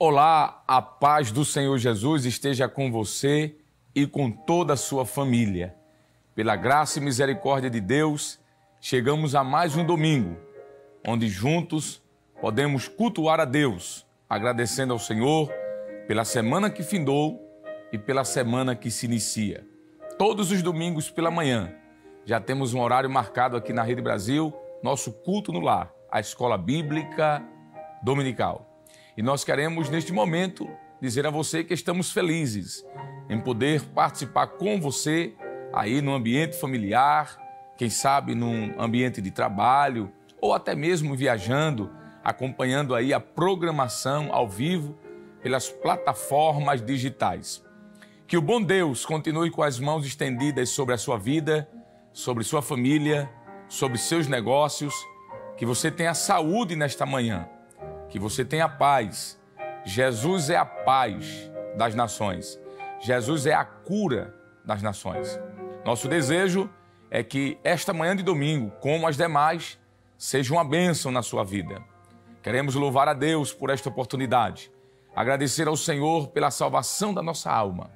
Olá, a paz do Senhor Jesus esteja com você e com toda a sua família. Pela graça e misericórdia de Deus, chegamos a mais um domingo, onde juntos podemos cultuar a Deus, agradecendo ao Senhor pela semana que findou e pela semana que se inicia. Todos os domingos pela manhã, já temos um horário marcado aqui na Rede Brasil, nosso culto no lar, a Escola Bíblica Dominical. E nós queremos, neste momento, dizer a você que estamos felizes em poder participar com você aí no ambiente familiar, quem sabe num ambiente de trabalho, ou até mesmo viajando, acompanhando aí a programação ao vivo pelas plataformas digitais. Que o bom Deus continue com as mãos estendidas sobre a sua vida, sobre sua família, sobre seus negócios, que você tenha saúde nesta manhã, que você tenha paz. Jesus é a paz das nações. Jesus é a cura das nações. Nosso desejo é que esta manhã de domingo, como as demais, seja uma bênção na sua vida. Queremos louvar a Deus por esta oportunidade, agradecer ao Senhor pela salvação da nossa alma.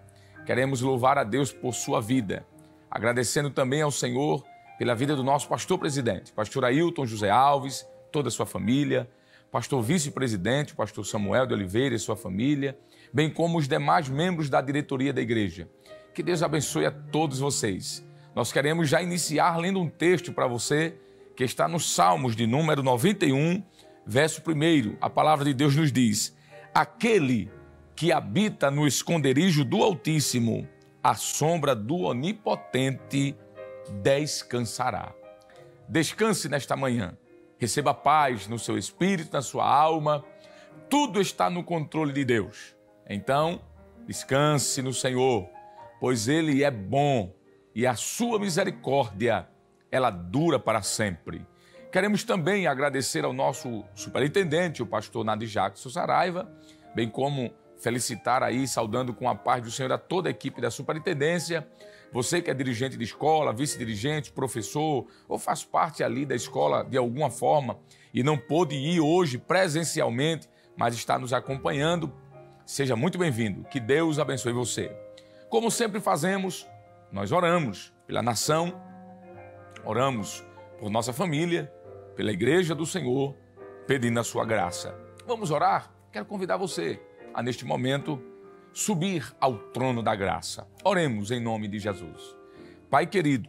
Queremos louvar a Deus por sua vida, agradecendo também ao Senhor pela vida do nosso pastor-presidente, pastor Ailton José Alves, toda a sua família, pastor vice-presidente, pastor Samuel de Oliveira e sua família, bem como os demais membros da diretoria da igreja. Que Deus abençoe a todos vocês. Nós queremos já iniciar lendo um texto para você que está nos Salmos de número 91, verso 1. A palavra de Deus nos diz: aquele que habita no esconderijo do Altíssimo, à sombra do Onipotente descansará. Descanse nesta manhã. Receba paz no seu espírito, na sua alma. Tudo está no controle de Deus. Então, descanse no Senhor, pois Ele é bom e a sua misericórdia, ela dura para sempre. Queremos também agradecer ao nosso superintendente, o pastor Nadir Jackson Saraiva, bem como felicitar aí, saudando com a paz do Senhor a toda a equipe da superintendência. Você que é dirigente de escola, vice-dirigente, professor, ou faz parte ali da escola de alguma forma e não pôde ir hoje presencialmente, mas está nos acompanhando, seja muito bem-vindo. Que Deus abençoe você. Como sempre fazemos, nós oramos pela nação, oramos por nossa família, pela igreja do Senhor, pedindo a sua graça. Vamos orar? Quero convidar você a, neste momento, subir ao trono da graça. Oremos em nome de Jesus. Pai querido,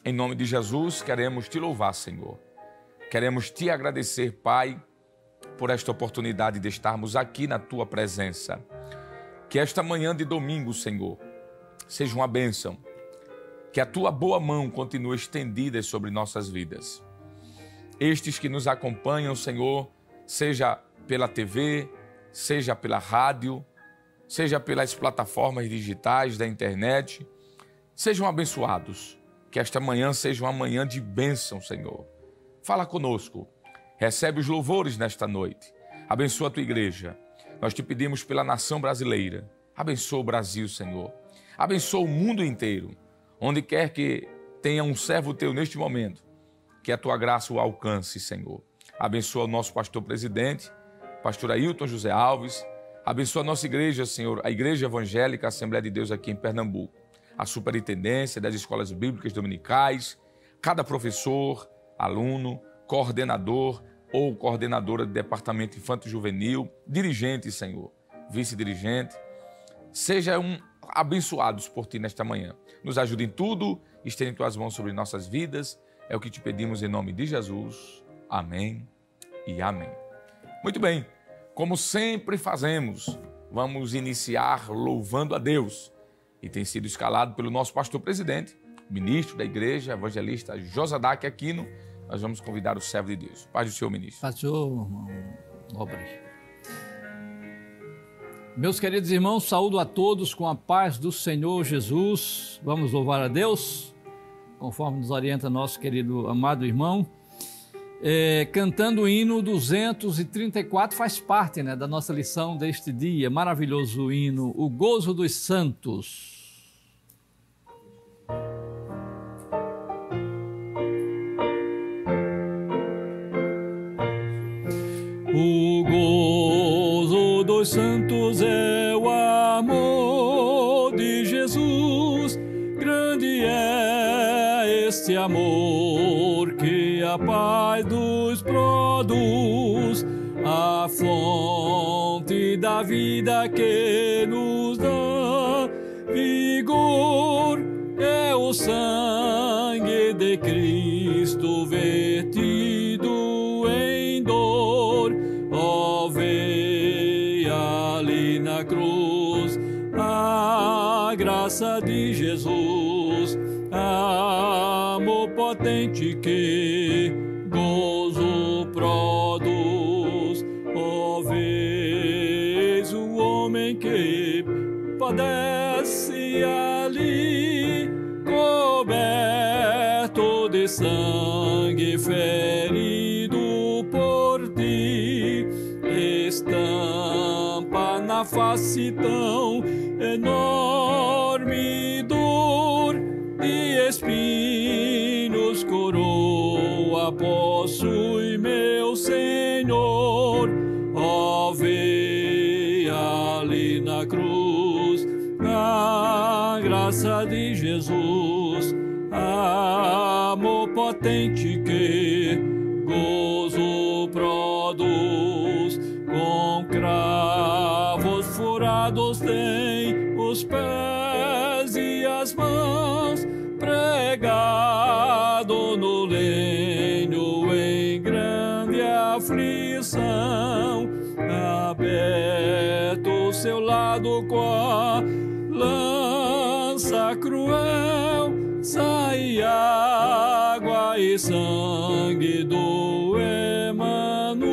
em nome de Jesus, queremos te louvar, Senhor. Queremos te agradecer, Pai, por esta oportunidade de estarmos aqui na tua presença. Que esta manhã de domingo, Senhor, seja uma bênção. Que a tua boa mão continue estendida sobre nossas vidas. Estes que nos acompanham, Senhor, seja pela TV, seja pela rádio, seja pelas plataformas digitais da internet, sejam abençoados. Que esta manhã seja uma manhã de bênção, Senhor. Fala conosco. Recebe os louvores nesta noite. Abençoa a tua igreja. Nós te pedimos pela nação brasileira. Abençoa o Brasil, Senhor. Abençoa o mundo inteiro. Onde quer que tenha um servo teu neste momento, que a tua graça o alcance, Senhor. Abençoa o nosso pastor-presidente, pastor Ailton José Alves. Abençoa a nossa igreja, Senhor, a Igreja Evangélica, a Assembleia de Deus aqui em Pernambuco, a superintendência das escolas bíblicas dominicais, cada professor, aluno, coordenador ou coordenadora de departamento infanto-juvenil, dirigente, Senhor, vice-dirigente. Sejam abençoados por ti nesta manhã. Nos ajude em tudo, estende tuas mãos sobre nossas vidas. É o que te pedimos em nome de Jesus. Amém e amém. Muito bem. Como sempre fazemos, vamos iniciar louvando a Deus. E tem sido escalado pelo nosso pastor-presidente, ministro da igreja, evangelista Josadaque Aquino. Nós vamos convidar o servo de Deus. Paz do Senhor, ministro. Paz do Senhor, irmão nobre. Meus queridos irmãos, saúdo a todos com a paz do Senhor Jesus. Vamos louvar a Deus, conforme nos orienta nosso querido amado irmão. Cantando o hino 234, faz parte, da nossa lição deste dia, maravilhoso hino, o gozo dos santos. O gozo dos é este amor que a paz nos produz, a fonte da vida que nos dá vigor, é o sangue de Cristo vertido em dor. Ó, veio ali na cruz a graça de Jesus, amor potente que gozo produz. Ó, vês o homem que padece ali, coberto de sangue, ferido por ti, estampa na face tão enorme dor, de espinhos coroa possui meu Senhor. Ó, veio ali na cruz a graça de Jesus, amor potente que gozo produz. Com cravos furados tem os pés e as mãos, pregado no lenho em grande aflição, aberto seu lado com a lança cruel, sai água e sangue do Emanuel.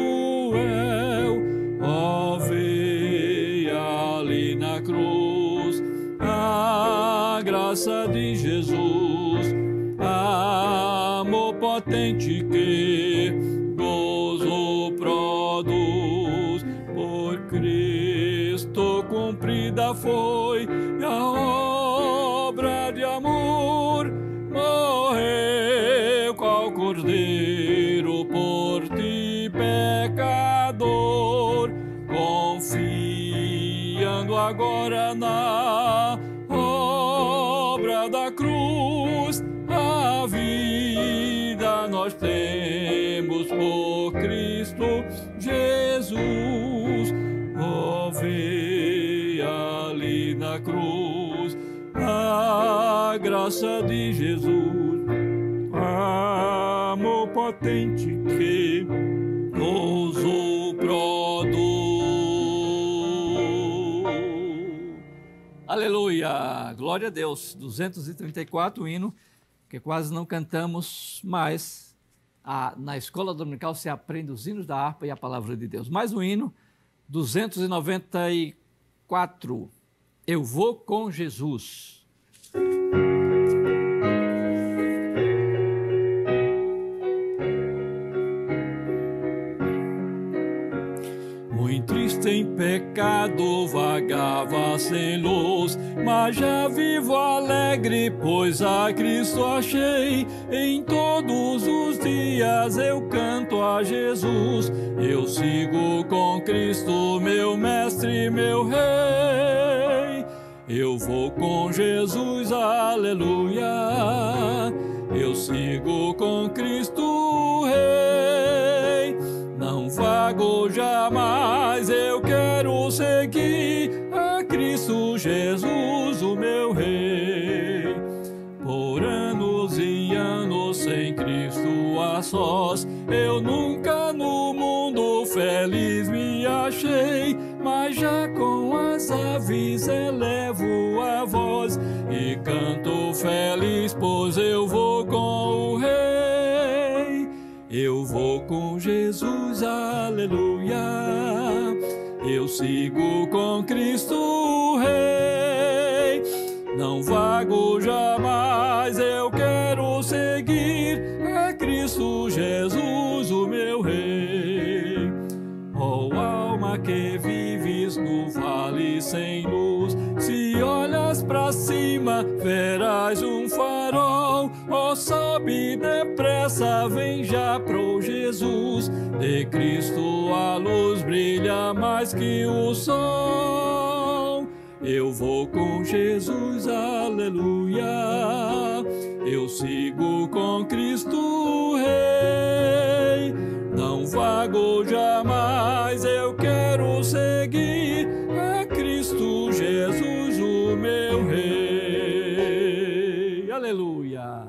Ó, veio ali na cruz a graça de Jesus, amor potente que gozo produz. Por Cristo cumprida foi a obra de amor, morreu qual cordeiro por ti, pecador, confiando agora na obra da cruz. A vida nós temos por Cristo Jesus. Ó, veio ali na cruz a graça de Jesus, amor potente que gozo produz. Aleluia! Glória a Deus! 234, o hino que quase não cantamos, mas na escola dominical se aprende os hinos da harpa e a palavra de Deus. Mais um hino, 294, Eu Vou com Jesus. Muito triste em pecado vagava sem luz, mas já vivo alegre, pois a Cristo achei. Em todos os dias eu canto a Jesus, eu sigo com Cristo, meu mestre, meu rei. Eu vou com Jesus, aleluia, eu sigo com Cristo, rei. Não vago jamais, eu quero seguir a Cristo Jesus, o meu rei. Por anos e anos sem Cristo a sós, eu nunca no mundo feliz me achei, mas já com as aves elevo a voz e canto feliz, pois eu vou com o rei. Eu vou com Jesus, aleluia, eu sigo com Cristo, rei. Não vago jamais, eu quero seguir a Cristo Jesus, o meu rei. Ó, alma que vives no vale sem luz, se olhas pra cima verás um farol. Ó, sobe depressa, vem já pro Jesus, de Cristo a luz brilha mais que o sol. Eu vou com Jesus, aleluia, eu sigo com Cristo Rei. Não vago jamais, eu quero seguir a Cristo Jesus, o meu Rei. Aleluia!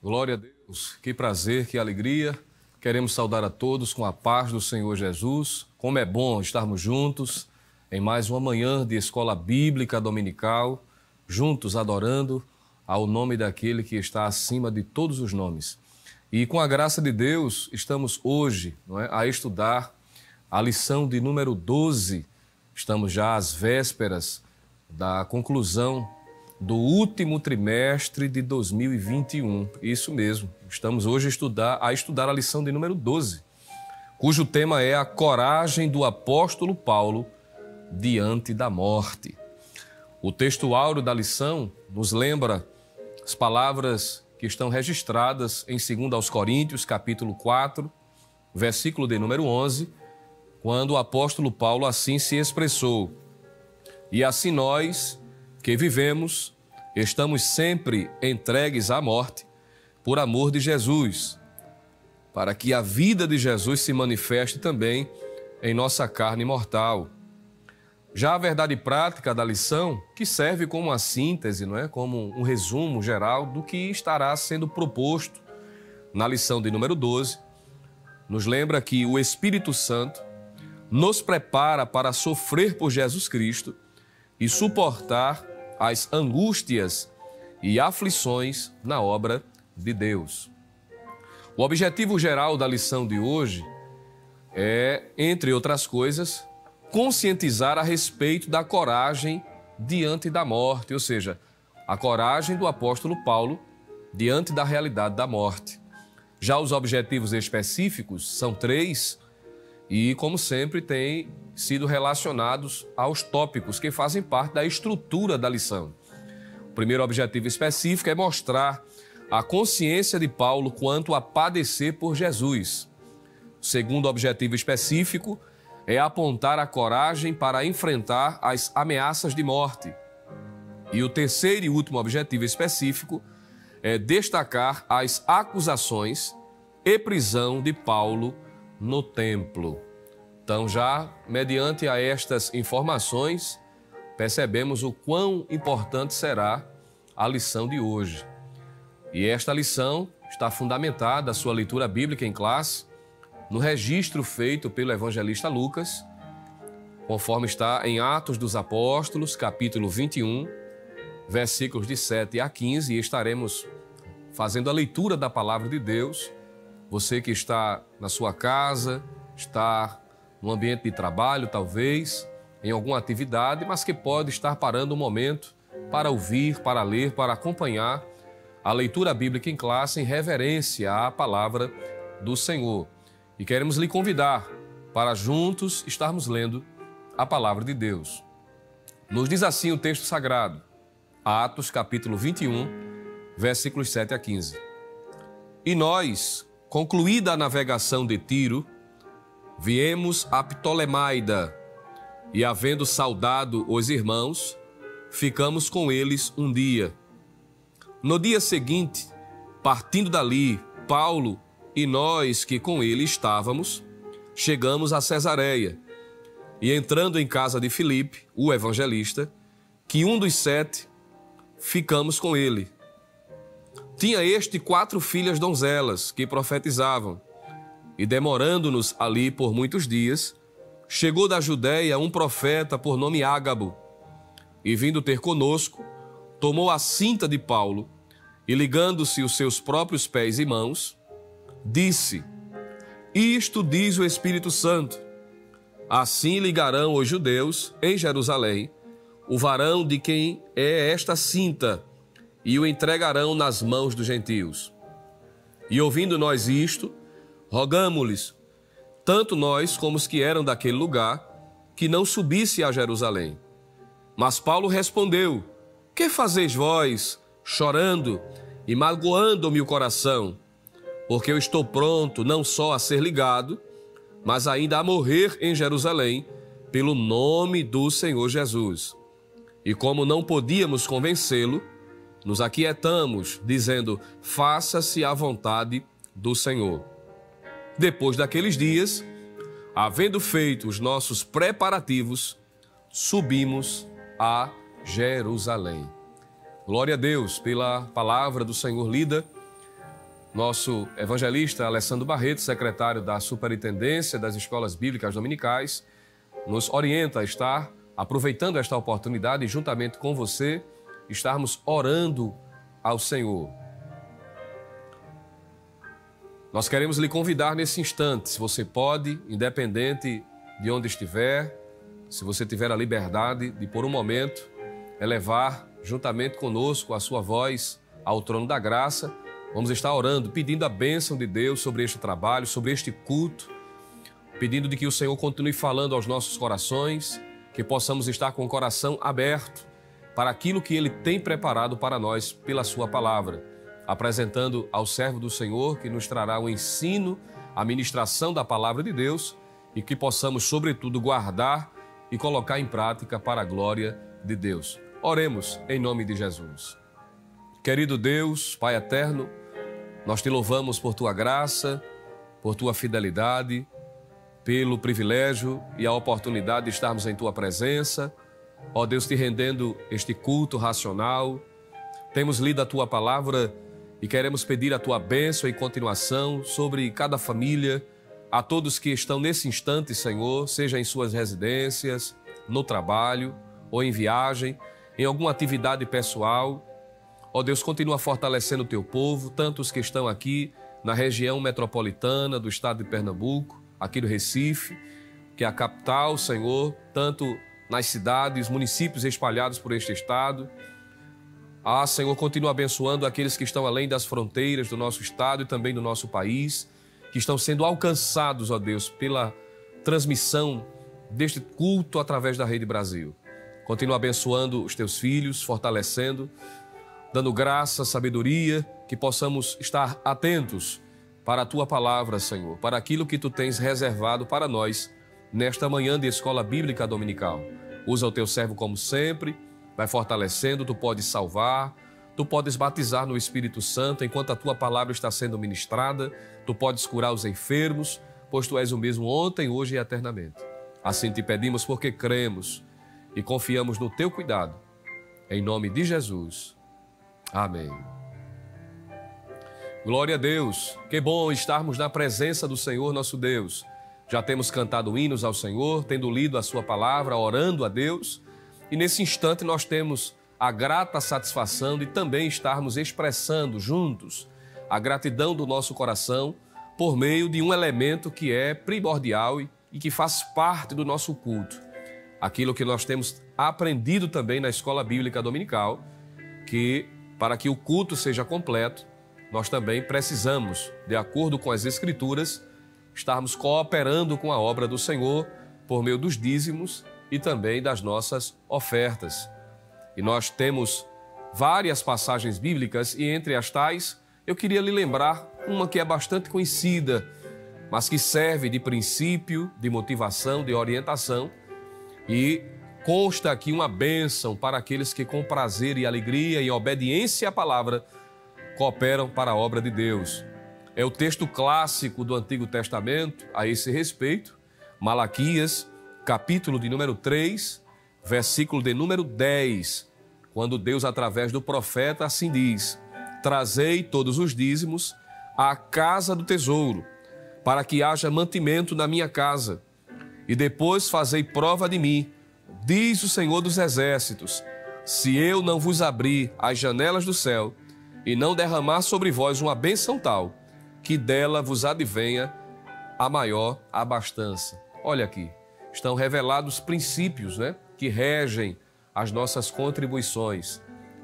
Glória a Deus, que prazer, que alegria. Queremos saudar a todos com a paz do Senhor Jesus. Como é bom estarmos juntos em mais uma manhã de escola bíblica dominical, juntos adorando ao nome daquele que está acima de todos os nomes. E com a graça de Deus, estamos hoje, a estudar a lição de número 12. Estamos já às vésperas da conclusão do último trimestre de 2021. Isso mesmo, estamos hoje a estudar a lição de número 12, cujo tema é a coragem do apóstolo Paulo diante da morte. O texto áureo da lição nos lembra as palavras que estão registradas em 2 aos Coríntios, capítulo 4, versículo de número 11, quando o apóstolo Paulo assim se expressou: "E assim nós que vivemos, estamos sempre entregues à morte por amor de Jesus, para que a vida de Jesus se manifeste também em nossa carne mortal." Já a verdade prática da lição, que serve como uma síntese, como um resumo geral do que estará sendo proposto na lição de número 12, nos lembra que o Espírito Santo nos prepara para sofrer por Jesus Cristo e suportar as angústias e aflições na obra de Deus. O objetivo geral da lição de hoje é, entre outras coisas, conscientizar a respeito da coragem diante da morte, ou seja, a coragem do apóstolo Paulo diante da realidade da morte. Já os objetivos específicos são 3 e, como sempre, têm sido relacionados aos tópicos que fazem parte da estrutura da lição. O primeiro objetivo específico é mostrar a consciência de Paulo quanto a padecer por Jesus. O segundo objetivo específico é apontar a coragem para enfrentar as ameaças de morte. E o terceiro e último objetivo específico é destacar as acusações e prisão de Paulo no templo. Então, já mediante a estas informações, percebemos o quão importante será a lição de hoje. E esta lição está fundamentada, a sua leitura bíblica em classe, no registro feito pelo evangelista Lucas, conforme está em Atos dos Apóstolos, capítulo 21, versículos de 7 a 15, e estaremos fazendo a leitura da palavra de Deus. Você que está na sua casa, está no ambiente de trabalho, talvez, em alguma atividade, mas que pode estar parando um momento para ouvir, para ler, para acompanhar a leitura bíblica em classe em reverência à palavra do Senhor. E queremos lhe convidar para juntos estarmos lendo a palavra de Deus. Nos diz assim o texto sagrado, Atos capítulo 21, versículos 7 a 15. "E nós, concluída a navegação de Tiro, viemos a Ptolemaida, e havendo saudado os irmãos, ficamos com eles um dia. No dia seguinte, partindo dali, Paulo e nós que com ele estávamos, chegamos a Cesareia, e entrando em casa de Filipe, o evangelista, que um dos 7, ficamos com ele. Tinha este 4 filhas donzelas que profetizavam, e demorando-nos ali por muitos dias, chegou da Judéia um profeta por nome Ágabo, e vindo ter conosco, tomou a cinta de Paulo, e ligando-se os seus próprios pés e mãos, disse: Isto diz o Espírito Santo, assim ligarão os judeus em Jerusalém o varão de quem é esta cinta, e o entregarão nas mãos dos gentios. E ouvindo nós isto, rogamo-lhes, tanto nós como os que eram daquele lugar, que não subisse a Jerusalém. Mas Paulo respondeu: Que fazeis vós, chorando e magoando-me o coração? Porque eu estou pronto não só a ser ligado, mas ainda a morrer em Jerusalém, pelo nome do Senhor Jesus. E como não podíamos convencê-lo, nos aquietamos, dizendo: faça-se a vontade do Senhor. Depois daqueles dias, havendo feito os nossos preparativos, subimos a Jerusalém. Glória a Deus pela palavra do Senhor lida. Nosso evangelista Alessandro Barreto, secretário da Superintendência das Escolas Bíblicas Dominicais, nos orienta a estar aproveitando esta oportunidade e, juntamente com você, estarmos orando ao Senhor. Nós queremos lhe convidar nesse instante, se você pode, independente de onde estiver, se você tiver a liberdade de, por um momento, elevar juntamente conosco a sua voz ao trono da graça. Vamos estar orando, pedindo a bênção de Deus sobre este trabalho, sobre este culto, pedindo de que o Senhor continue falando aos nossos corações, que possamos estar com o coração aberto para aquilo que Ele tem preparado para nós pela sua palavra, apresentando ao servo do Senhor que nos trará o ensino, a ministração da palavra de Deus e que possamos, sobretudo, guardar e colocar em prática para a glória de Deus. Oremos em nome de Jesus. Querido Deus, Pai eterno, nós te louvamos por tua graça, por tua fidelidade, pelo privilégio e a oportunidade de estarmos em tua presença. Ó Deus, te rendendo este culto racional. Temos lido a tua palavra e queremos pedir a tua bênção e continuação sobre cada família, a todos que estão nesse instante, Senhor, seja em suas residências, no trabalho ou em viagem, em alguma atividade pessoal. Ó Deus, continua fortalecendo o teu povo, tanto os que estão aqui na região metropolitana do estado de Pernambuco, aqui do Recife, que é a capital, Senhor, tanto nas cidades, municípios espalhados por este estado. Senhor, continua abençoando aqueles que estão além das fronteiras do nosso estado e também do nosso país, que estão sendo alcançados, ó Deus, pela transmissão deste culto através da Rede Brasil. Continua abençoando os teus filhos, fortalecendo, dando graça, sabedoria, que possamos estar atentos para a tua palavra, Senhor, para aquilo que tu tens reservado para nós nesta manhã de escola bíblica dominical. Usa o teu servo como sempre, vai fortalecendo, tu podes salvar, tu podes batizar no Espírito Santo enquanto a tua palavra está sendo ministrada, tu podes curar os enfermos, pois tu és o mesmo ontem, hoje e eternamente. Assim te pedimos porque cremos e confiamos no teu cuidado. Em nome de Jesus. Amém. Glória a Deus. Que bom estarmos na presença do Senhor nosso Deus. Já temos cantado hinos ao Senhor, tendo lido a sua palavra, orando a Deus. E nesse instante nós temos a grata satisfação de também estarmos expressando juntos a gratidão do nosso coração por meio de um elemento que é primordial e que faz parte do nosso culto. Aquilo que nós temos aprendido também na Escola Bíblica Dominical, que para que o culto seja completo, nós também precisamos, de acordo com as Escrituras, estarmos cooperando com a obra do Senhor por meio dos dízimos e também das nossas ofertas. E nós temos várias passagens bíblicas e entre as tais, eu queria lhe lembrar uma que é bastante conhecida, mas que serve de princípio, de motivação, de orientação e consta aqui uma bênção para aqueles que com prazer e alegria e obediência à palavra cooperam para a obra de Deus. É o texto clássico do Antigo Testamento a esse respeito, Malaquias, capítulo de número 3, versículo de número 10, quando Deus, através do profeta, assim diz: trazei todos os dízimos à casa do tesouro, para que haja mantimento na minha casa, e depois fazei prova de mim, diz o Senhor dos Exércitos, se eu não vos abrir as janelas do céu e não derramar sobre vós uma bênção tal, que dela vos advenha a maior abastança. Olha aqui, estão revelados princípios, que regem as nossas contribuições.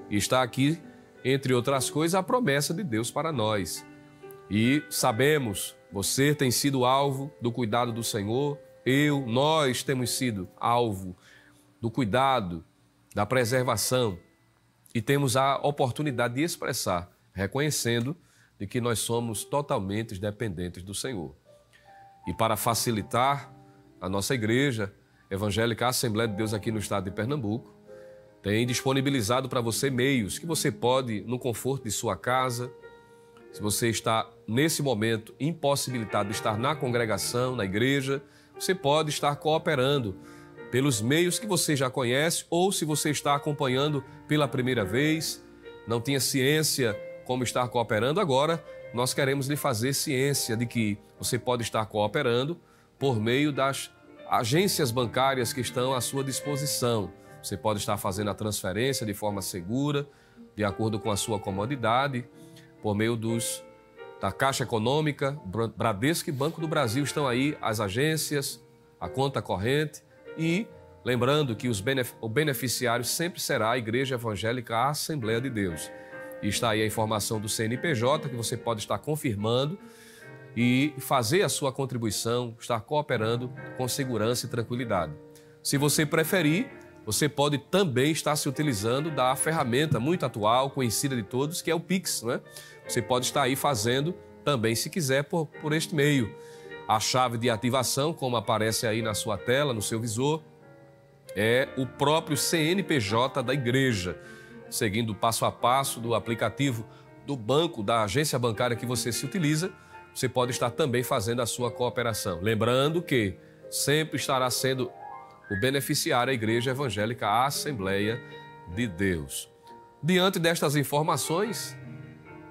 E está aqui, entre outras coisas, a promessa de Deus para nós. E sabemos, você tem sido alvo do cuidado do Senhor, nós temos sido alvo do cuidado, da preservação, e temos a oportunidade de expressar, reconhecendo de que nós somos totalmente dependentes do Senhor. E para facilitar a nossa igreja evangélica, a Assembleia de Deus aqui no estado de Pernambuco, tem disponibilizado para você meios que você pode, no conforto de sua casa, se você está, nesse momento, impossibilitado de estar na congregação, na igreja, você pode estar cooperando pelos meios que você já conhece, ou se você está acompanhando pela primeira vez, não tinha ciência como estar cooperando, agora nós queremos lhe fazer ciência de que você pode estar cooperando por meio das agências bancárias que estão à sua disposição. Você pode estar fazendo a transferência de forma segura, de acordo com a sua comodidade, por meio da Caixa Econômica, Bradesco e Banco do Brasil estão aí as agências, a conta corrente, e lembrando que o beneficiário sempre será a Igreja Evangélica Assembleia de Deus. E está aí a informação do CNPJ que você pode estar confirmando e fazer a sua contribuição, estar cooperando com segurança e tranquilidade. Se você preferir, você pode também estar se utilizando da ferramenta muito atual, conhecida de todos, que é o Pix, né? Você pode estar aí fazendo também, se quiser, por este meio. A chave de ativação, como aparece aí na sua tela, no seu visor, é o próprio CNPJ da igreja. Seguindo o passo a passo do aplicativo do banco, da agência bancária que você se utiliza, você pode estar também fazendo a sua cooperação. Lembrando que sempre estará sendo o beneficiário a Igreja Evangélica Assembleia de Deus. Diante destas informações,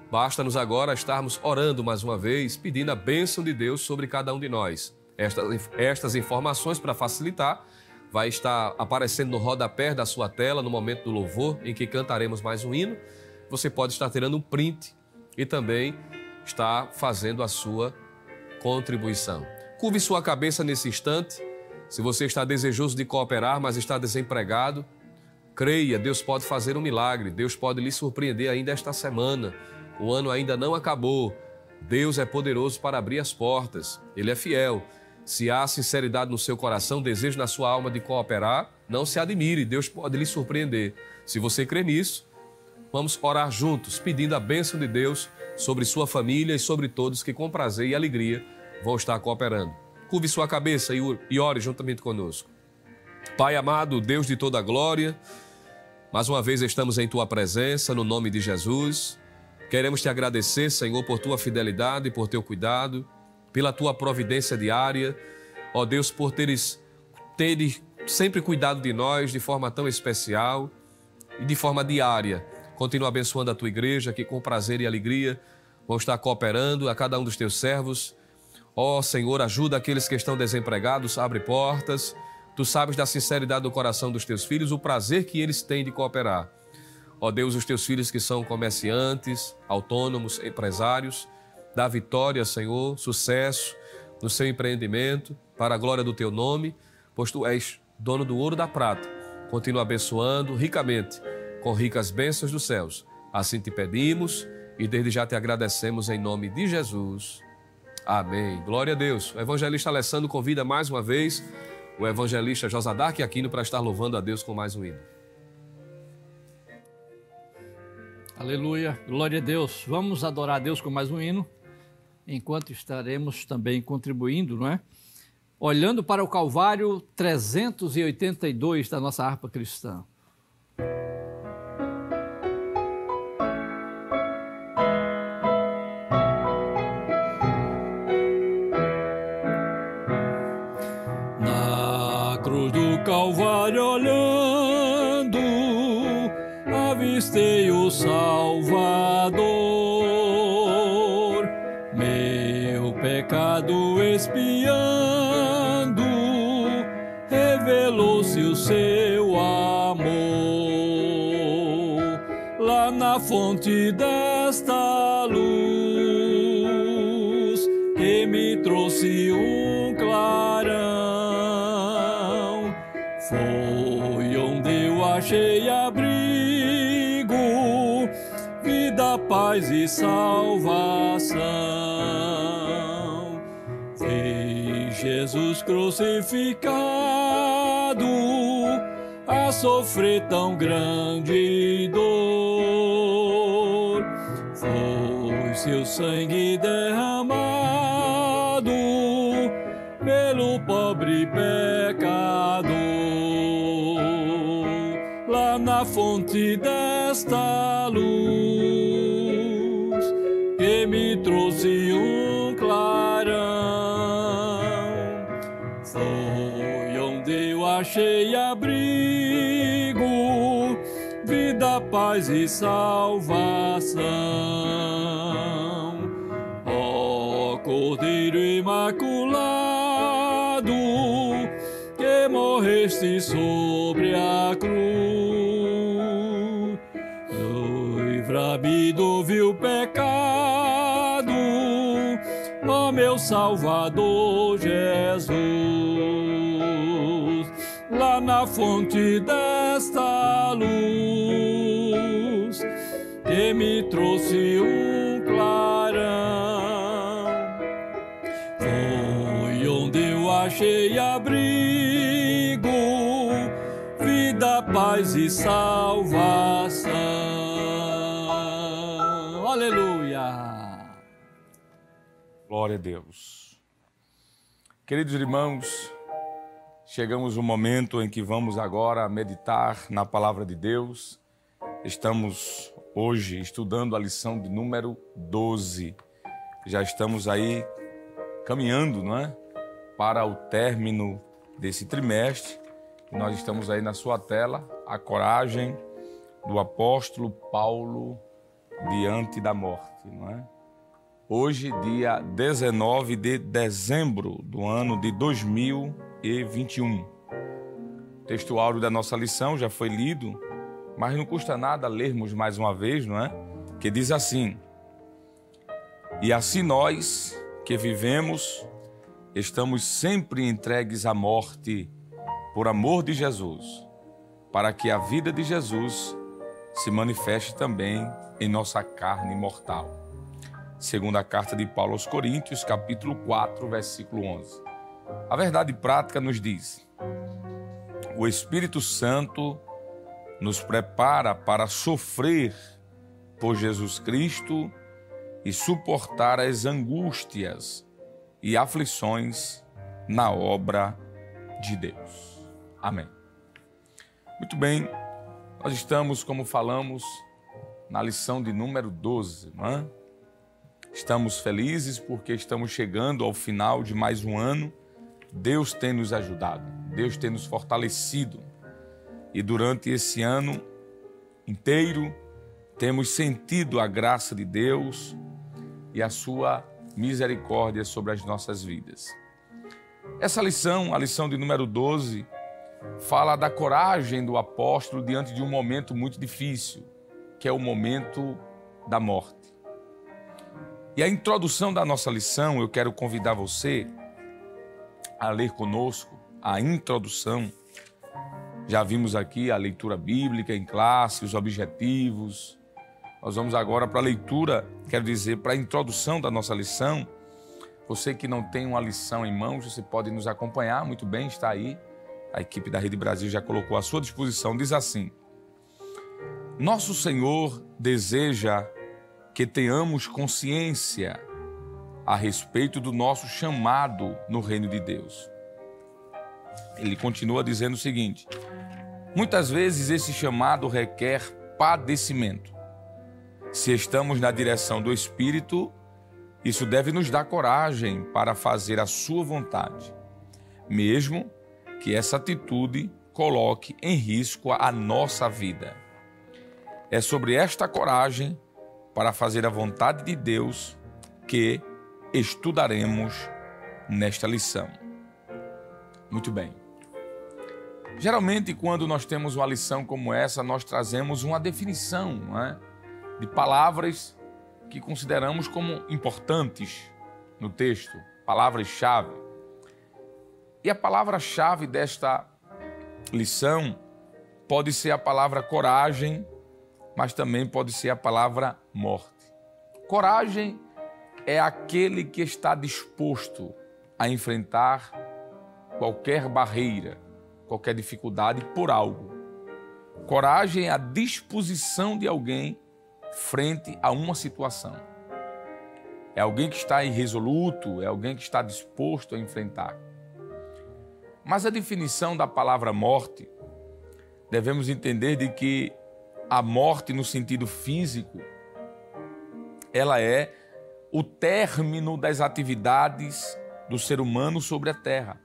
basta-nos agora estarmos orando mais uma vez, pedindo a bênção de Deus sobre cada um de nós. Estas informações, para facilitar, vai estar aparecendo no rodapé da sua tela no momento do louvor, em que cantaremos mais um hino. Você pode estar tirando um print e também estar fazendo a sua contribuição. Curve sua cabeça nesse instante. Se você está desejoso de cooperar, mas está desempregado, creia, Deus pode fazer um milagre. Deus pode lhe surpreender ainda esta semana. O ano ainda não acabou. Deus é poderoso para abrir as portas. Ele é fiel. Se há sinceridade no seu coração, desejo na sua alma de cooperar, não se admire, Deus pode lhe surpreender. Se você crê nisso, vamos orar juntos, pedindo a bênção de Deus sobre sua família e sobre todos que com prazer e alegria vão estar cooperando. Curve sua cabeça e ore juntamente conosco. Pai amado, Deus de toda a glória, mais uma vez estamos em Tua presença, no nome de Jesus. Queremos Te agradecer, Senhor, por Tua fidelidade, por Teu cuidado, pela Tua providência diária. Ó Deus, por teres sempre cuidado de nós de forma tão especial e de forma diária. Continua abençoando a Tua igreja, que com prazer e alegria vão estar cooperando a cada um dos Teus servos. Ó Senhor, ajuda aqueles que estão desempregados, abre portas. Tu sabes da sinceridade do coração dos Teus filhos, o prazer que eles têm de cooperar. Ó Deus, os Teus filhos que são comerciantes, autônomos, empresários, dá vitória, Senhor, sucesso no seu empreendimento, para a glória do Teu nome, pois Tu és dono do ouro e da prata. Continua abençoando ricamente, com ricas bênçãos dos céus. Assim Te pedimos e desde já Te agradecemos em nome de Jesus. Amém. Glória a Deus. O evangelista Alessandro convida mais uma vez o evangelista Josadark Aquino para estar louvando a Deus com mais um hino. Aleluia, glória a Deus. Vamos adorar a Deus com mais um hino, enquanto estaremos também contribuindo, não é? Olhando para o Calvário 382 da nossa harpa cristã. Na cruz do Calvário olhando, avistei o Salvador, meu pecado expiando, revelou-se o seu amor. Lá na fonte desta luz, que me trouxe um clarão, foi onde eu achei abrigo, vida, paz e salvação. Vi Jesus crucificado, a sofrer tão grande dor, foi seu sangue derramado pelo pobre pecador. Lá lá na fonte desta luz, que me trouxe um clarão. Foi onde eu achei abrigo, vida, paz e salvação. Ó Cordeiro Imaculado, que morreste sobre a cruz, livra-me do vil pecado, ó meu Salvador Jesus. Lá na fonte desta luz, que me trouxe um clarão, foi onde eu achei abrigo, vida, paz e salvação. Aleluia! Glória a Deus. Queridos irmãos, chegamos no momento em que vamos agora meditar na palavra de Deus. Estamos hoje estudando a lição de número 12. Já estamos aí caminhando, não é? Para o término desse trimestre. E nós estamos aí na sua tela, a coragem do apóstolo Paulo diante da morte, não é? Hoje, dia 19 de dezembro do ano de 2021. O texto áureo da nossa lição já foi lido, mas não custa nada lermos mais uma vez, não é? Que diz assim: e assim nós que vivemos, estamos sempre entregues à morte por amor de Jesus, para que a vida de Jesus se manifeste também em nossa carne mortal. Segunda carta de Paulo aos Coríntios, capítulo 4, versículo 11. A verdade prática nos diz: o Espírito Santo nos prepara para sofrer por Jesus Cristo e suportar as angústias e aflições na obra de Deus. Amém. Muito bem, nós estamos, como falamos, na lição de número 12, não é? Estamos felizes porque estamos chegando ao final de mais um ano. Deus tem nos ajudado, Deus tem nos fortalecido. E durante esse ano inteiro, temos sentido a graça de Deus e a sua misericórdia sobre as nossas vidas. Essa lição, a lição de número 12, fala da coragem do apóstolo diante de um momento muito difícil, que é o momento da morte. E a introdução da nossa lição, eu quero convidar você a ler conosco a introdução. Já vimos aqui a leitura bíblica em classe, os objetivos. Nós vamos agora para a leitura, quero dizer, para a introdução da nossa lição. Você que não tem uma lição em mãos, você pode nos acompanhar, muito bem, está aí. A equipe da Rede Brasil já colocou à sua disposição. Diz assim: nosso Senhor deseja que tenhamos consciência a respeito do nosso chamado no reino de Deus. Ele continua dizendo o seguinte: muitas vezes esse chamado requer padecimento. Se estamos na direção do Espírito, isso deve nos dar coragem para fazer a sua vontade, mesmo que essa atitude coloque em risco a nossa vida. É sobre esta coragem para fazer a vontade de Deus que estudaremos nesta lição. Muito bem. Geralmente, quando nós temos uma lição como essa, nós trazemos uma definição, não é? De palavras que consideramos como importantes no texto, palavras-chave. E a palavra-chave desta lição pode ser a palavra coragem, mas também pode ser a palavra morte. Coragem é aquele que está disposto a enfrentar qualquer barreira, qualquer dificuldade por algo. Coragem é a disposição de alguém frente a uma situação. É alguém que está irresoluto, é alguém que está disposto a enfrentar. Mas a definição da palavra morte devemos entender de que a morte no sentido físico, ela é o término das atividades do ser humano sobre a terra.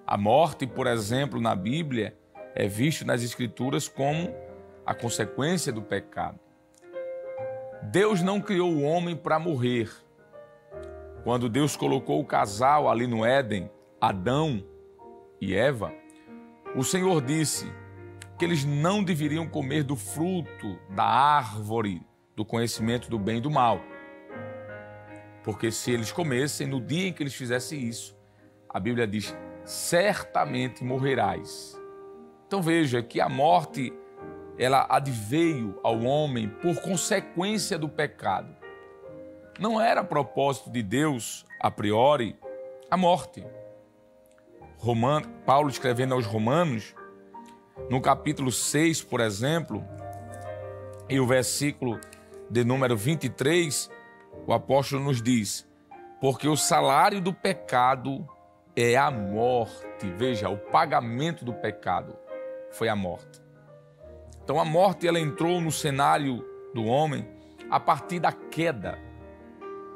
A morte, por exemplo, na Bíblia, é vista nas Escrituras como a consequência do pecado. Deus não criou o homem para morrer. Quando Deus colocou o casal ali no Éden, Adão e Eva, o Senhor disse que eles não deveriam comer do fruto da árvore do conhecimento do bem e do mal. Porque se eles comessem, no dia em que eles fizessem isso, a Bíblia diz, certamente morrerás. Então veja que a morte, ela adveio ao homem por consequência do pecado. Não era propósito de Deus, a priori, a morte. Paulo escrevendo aos Romanos, no capítulo 6, por exemplo, e o versículo de número 23, o apóstolo nos diz, porque o salário do pecado é a morte. Veja, o pagamento do pecado foi a morte. Então a morte, ela entrou no cenário do homem a partir da queda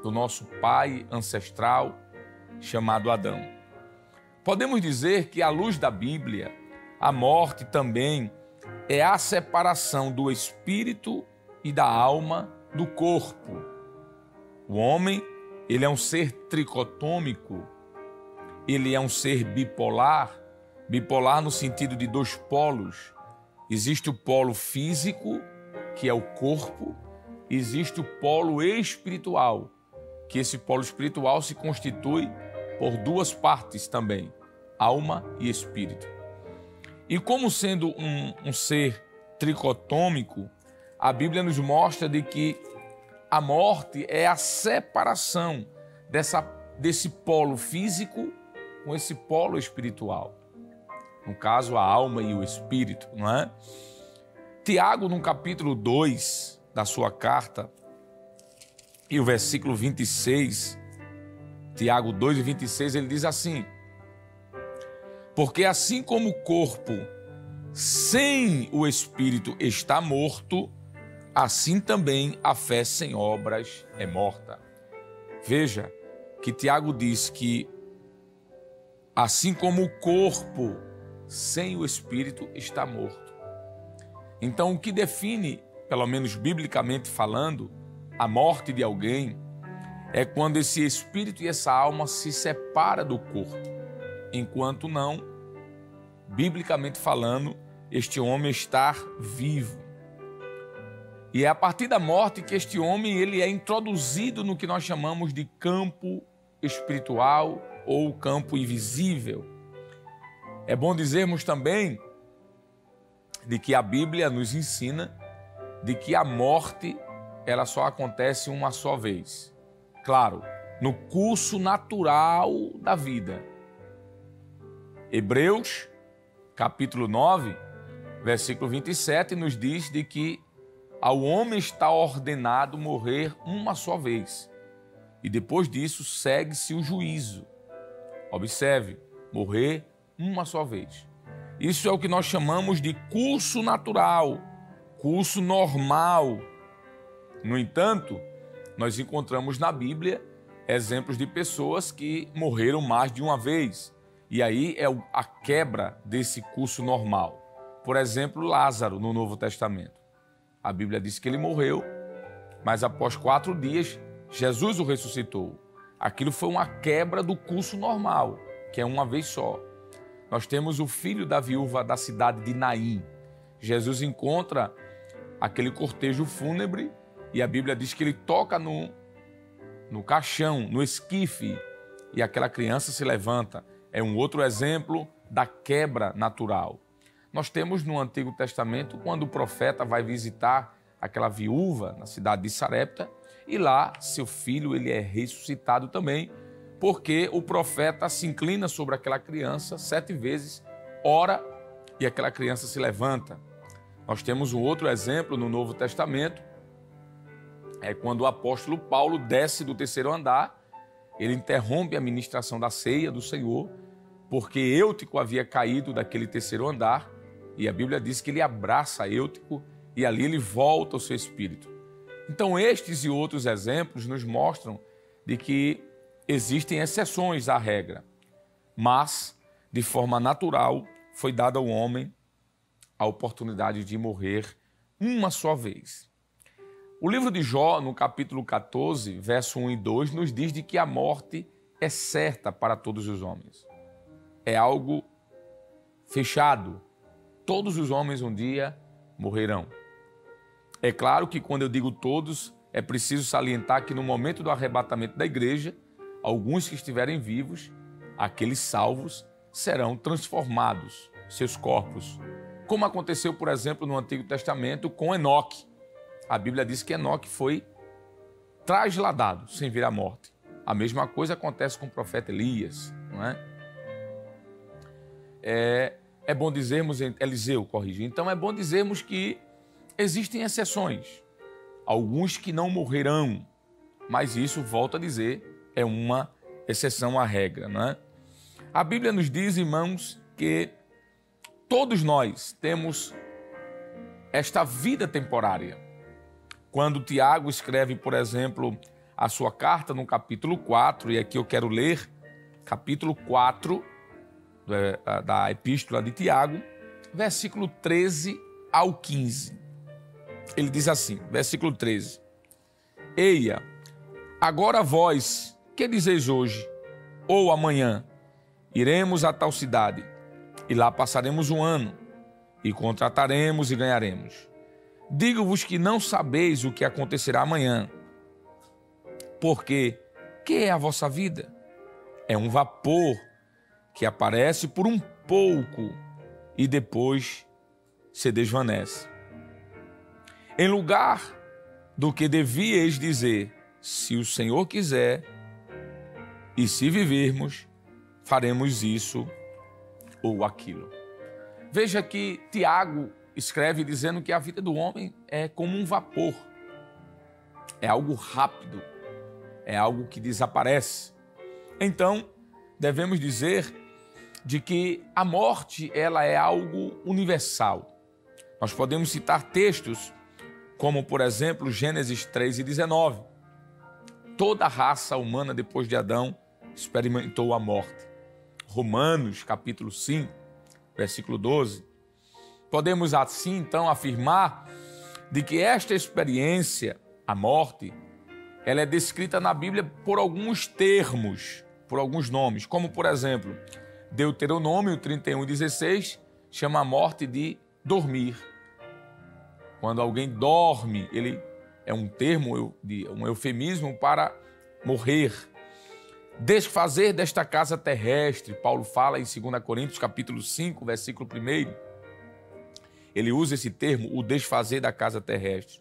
do nosso pai ancestral chamado Adão. Podemos dizer que, à luz da Bíblia, a morte também é a separação do espírito e da alma do corpo. O homem, ele é um ser tricotômico, ele é um ser bipolar, bipolar no sentido de dois polos. Existe o polo físico, que é o corpo, existe o polo espiritual, que esse polo espiritual se constitui por duas partes também, alma e espírito. E como sendo um ser tricotômico, a Bíblia nos mostra de que a morte é a separação desse polo físico com esse polo espiritual. No caso, a alma e o espírito, não é? Tiago, no capítulo 2 da sua carta, e o versículo 26, Tiago 2 e 26, ele diz assim, porque assim como o corpo sem o espírito está morto, assim também a fé sem obras é morta. Veja que Tiago diz que assim como o corpo sem o espírito está morto. Então, o que define, pelo menos biblicamente falando, a morte de alguém é quando esse espírito e essa alma se separam do corpo. Enquanto não, biblicamente falando, este homem está vivo. E é a partir da morte que este homem ele é introduzido no que nós chamamos de campo espiritual ou campo invisível. É bom dizermos também de que a Bíblia nos ensina de que a morte ela só acontece uma só vez. Claro, no curso natural da vida. Hebreus, capítulo 9, versículo 27, nos diz de que ao homem está ordenado morrer uma só vez. E depois disso segue-se o juízo. Observe, morrer uma só vez. Isso é o que nós chamamos de curso natural, curso normal. No entanto, nós encontramos na Bíblia exemplos de pessoas que morreram mais de uma vez. E aí é a quebra desse curso normal. Por exemplo, Lázaro, no Novo Testamento. A Bíblia diz que ele morreu, mas após 4 dias, Jesus o ressuscitou. Aquilo foi uma quebra do curso normal, que é uma vez só. Nós temos o filho da viúva da cidade de Naim. Jesus encontra aquele cortejo fúnebre e a Bíblia diz que ele toca no caixão, no esquife, e aquela criança se levanta. É um outro exemplo da quebra natural. Nós temos no Antigo Testamento, quando o profeta vai visitar aquela viúva na cidade de Sarepta, e lá seu filho ele é ressuscitado também, porque o profeta se inclina sobre aquela criança 7 vezes, ora, e aquela criança se levanta. Nós temos um outro exemplo no Novo Testamento, é quando o apóstolo Paulo desce do 3º andar, ele interrompe a ministração da ceia do Senhor, porque Eutico havia caído daquele 3º andar, E a Bíblia diz que ele abraça Eutico e ali ele volta ao seu espírito. Então estes e outros exemplos nos mostram de que existem exceções à regra, mas de forma natural foi dada ao homem a oportunidade de morrer uma só vez. O livro de Jó, no capítulo 14, verso 1 e 2, nos diz de que a morte é certa para todos os homens. É algo fechado. Todos os homens um dia morrerão. É claro que quando eu digo todos, é preciso salientar que no momento do arrebatamento da igreja, alguns que estiverem vivos, aqueles salvos, serão transformados, seus corpos. Como aconteceu, por exemplo, no Antigo Testamento com Enoque. A Bíblia diz que Enoque foi trasladado sem vir à morte. A mesma coisa acontece com o profeta Elias, não é? É bom dizermos, Eliseu, corrige. Então é bom dizermos que existem exceções. Alguns que não morrerão, mas isso, volto a dizer, é uma exceção à regra, não é? A Bíblia nos diz, irmãos, que todos nós temos esta vida temporária. Quando Tiago escreve, por exemplo, a sua carta no capítulo 4, e aqui eu quero ler capítulo 4 da epístola de Tiago, versículo 13 ao 15. Ele diz assim, versículo 13: Eia, agora vós, que dizeis hoje, ou amanhã, iremos a tal cidade, e lá passaremos um ano, e contrataremos e ganharemos. Digo-vos que não sabeis o que acontecerá amanhã, porque que é a vossa vida? É um vapor que aparece por um pouco e depois se desvanece. Em lugar do que devieis dizer, se o Senhor quiser, e se vivermos, faremos isso ou aquilo. Veja que Tiago escreve dizendo que a vida do homem é como um vapor. É algo rápido, é algo que desaparece. Então, devemos dizer de que a morte ela é algo universal. Nós podemos citar textos como, por exemplo, Gênesis 3:19. Toda a raça humana depois de Adão experimentou a morte. Romanos, capítulo 5, versículo 12. Podemos assim, então, afirmar de que esta experiência, a morte, ela é descrita na Bíblia por alguns termos, por alguns nomes, como, por exemplo, Deuteronômio 31:16 chama a morte de dormir. Quando alguém dorme, ele é um termo, um eufemismo para morrer. Desfazer desta casa terrestre, Paulo fala em 2 Coríntios capítulo 5, versículo 1. Ele usa esse termo, o desfazer da casa terrestre.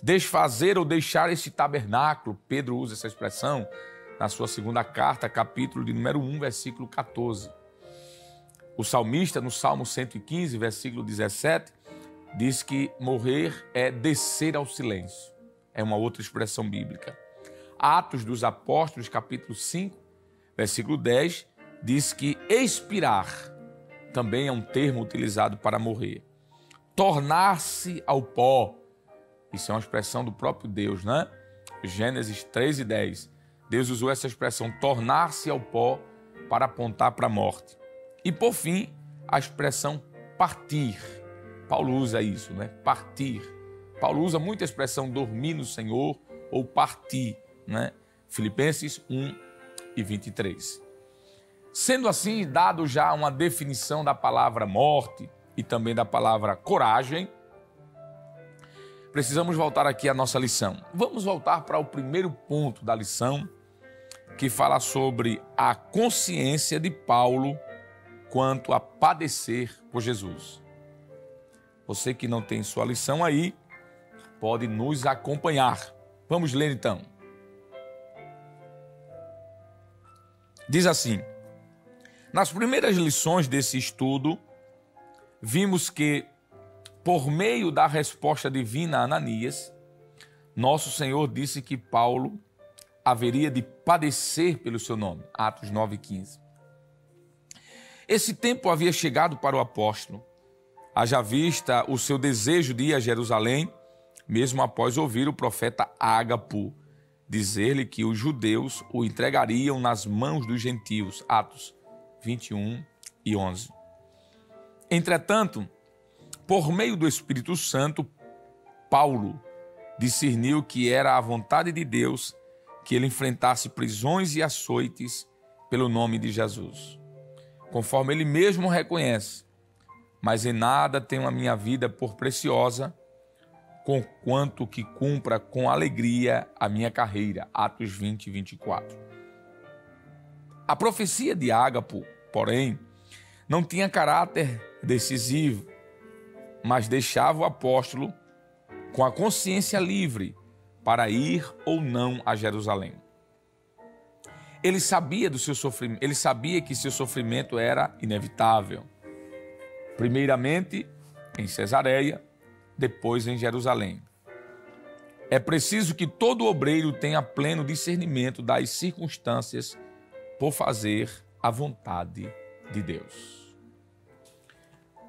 Desfazer ou deixar esse tabernáculo, Pedro usa essa expressão na sua segunda carta, capítulo de número 1, versículo 14. O salmista, no Salmo 115, versículo 17, diz que morrer é descer ao silêncio. É uma outra expressão bíblica. Atos dos Apóstolos, capítulo 5, versículo 10, diz que expirar também é um termo utilizado para morrer. Tornar-se ao pó, isso é uma expressão do próprio Deus, né? Gênesis 3:10. Deus usou essa expressão, tornar-se ao pó, para apontar para a morte. E por fim, a expressão partir. Paulo usa isso, né? Partir. Paulo usa muito a expressão dormir no Senhor ou partir, né? Filipenses 1:23. Sendo assim, dado já uma definição da palavra morte e também da palavra coragem, precisamos voltar aqui à nossa lição. Vamos voltar para o primeiro ponto da lição, que fala sobre a consciência de Paulo quanto a padecer por Jesus. Você que não tem sua lição aí, pode nos acompanhar. Vamos ler então. Diz assim: nas primeiras lições desse estudo, vimos que, por meio da resposta divina a Ananias, nosso Senhor disse que Paulo haveria de padecer pelo seu nome. Atos 9:15. Esse tempo havia chegado para o apóstolo, haja vista o seu desejo de ir a Jerusalém, mesmo após ouvir o profeta Ágapo dizer-lhe que os judeus o entregariam nas mãos dos gentios. Atos 21 e 11. Entretanto, por meio do Espírito Santo, Paulo discerniu que era a vontade de Deus que ele enfrentasse prisões e açoites pelo nome de Jesus. Conforme ele mesmo reconhece, mas em nada tenho a minha vida por preciosa, conquanto que cumpra com alegria a minha carreira. Atos 20 e 24. A profecia de Ágapo, porém, não tinha caráter decisivo, mas deixava o apóstolo com a consciência livre para ir ou não a Jerusalém. Ele sabia do seu sofrimento, ele sabia que seu sofrimento era inevitável. Primeiramente em Cesareia, depois em Jerusalém. É preciso que todo obreiro tenha pleno discernimento das circunstâncias por fazer a vontade de Deus.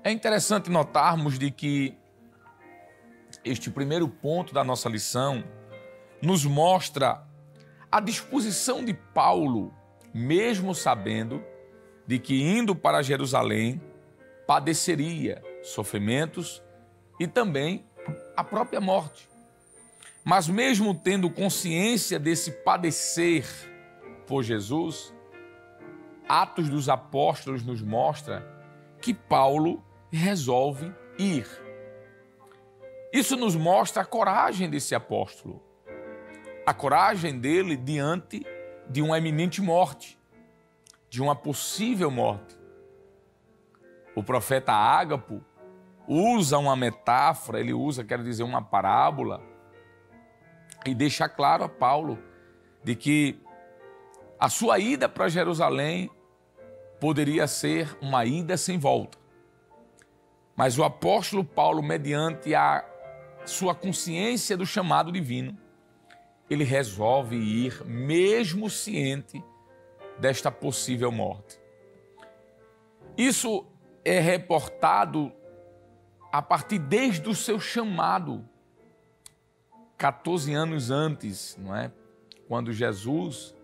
É interessante notarmos de que este primeiro ponto da nossa lição nos mostra a disposição de Paulo, mesmo sabendo de que indo para Jerusalém padeceria sofrimentos e também a própria morte. Mas mesmo tendo consciência desse padecer por Jesus, Atos dos Apóstolos nos mostra que Paulo resolve ir. Isso nos mostra a coragem desse apóstolo, a coragem dele diante de uma iminente morte, de uma possível morte. O profeta Ágapo usa uma metáfora, ele usa, quero dizer, uma parábola, e deixa claro a Paulo de que a sua ida para Jerusalém poderia ser uma ida sem volta. Mas o apóstolo Paulo, mediante a sua consciência do chamado divino, ele resolve ir, mesmo ciente desta possível morte. Isso é reportado a partir desde o seu chamado, 14 anos antes, não é? Quando Jesus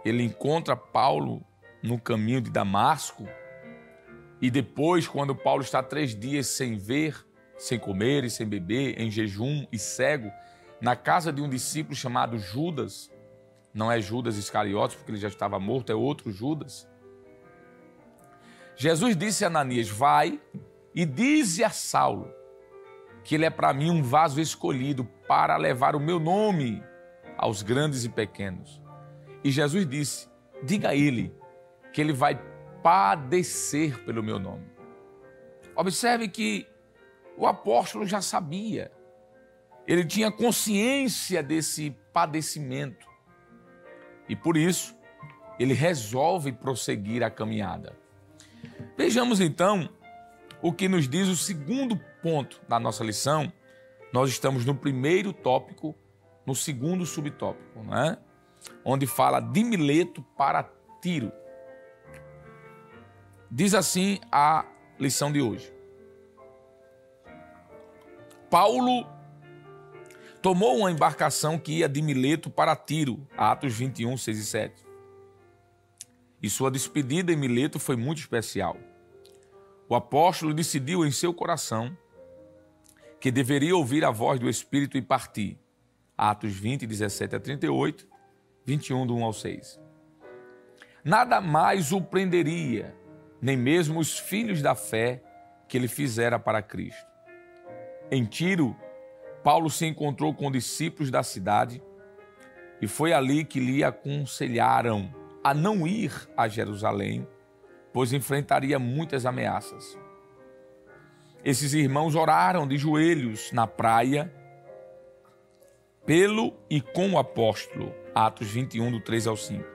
ele encontra Paulo no caminho de Damasco, e depois, quando Paulo está 3 dias sem ver, sem comer e sem beber, em jejum e cego, na casa de um discípulo chamado Judas, não é Judas Iscariotes, porque ele já estava morto, é outro Judas. Jesus disse a Ananias: vai e dize a Saulo que ele é para mim um vaso escolhido para levar o meu nome aos grandes e pequenos. E Jesus disse: diga a ele que ele vai padecer pelo meu nome. Observe que o apóstolo já sabia, ele tinha consciência desse padecimento e por isso ele resolve prosseguir a caminhada. Vejamos então o que nos diz o segundo ponto da nossa lição. Nós estamos no primeiro tópico, no segundo subtópico, né? Onde fala de Mileto para Tiro. Diz assim a lição de hoje: Paulo tomou uma embarcação que ia de Mileto para Tiro, Atos 21, 6 e 7. E sua despedida em Mileto foi muito especial. O apóstolo decidiu em seu coração que deveria ouvir a voz do Espírito e partir. Atos 20, 17 a 38, 21, do 1 ao 6. Nada mais o prenderia, nem mesmo os filhos da fé que ele fizera para Cristo. Em Tiro, Paulo se encontrou com discípulos da cidade e foi ali que lhe aconselharam a não ir a Jerusalém, pois enfrentaria muitas ameaças. Esses irmãos oraram de joelhos na praia pelo e com o apóstolo, Atos 21, do 3 ao 5.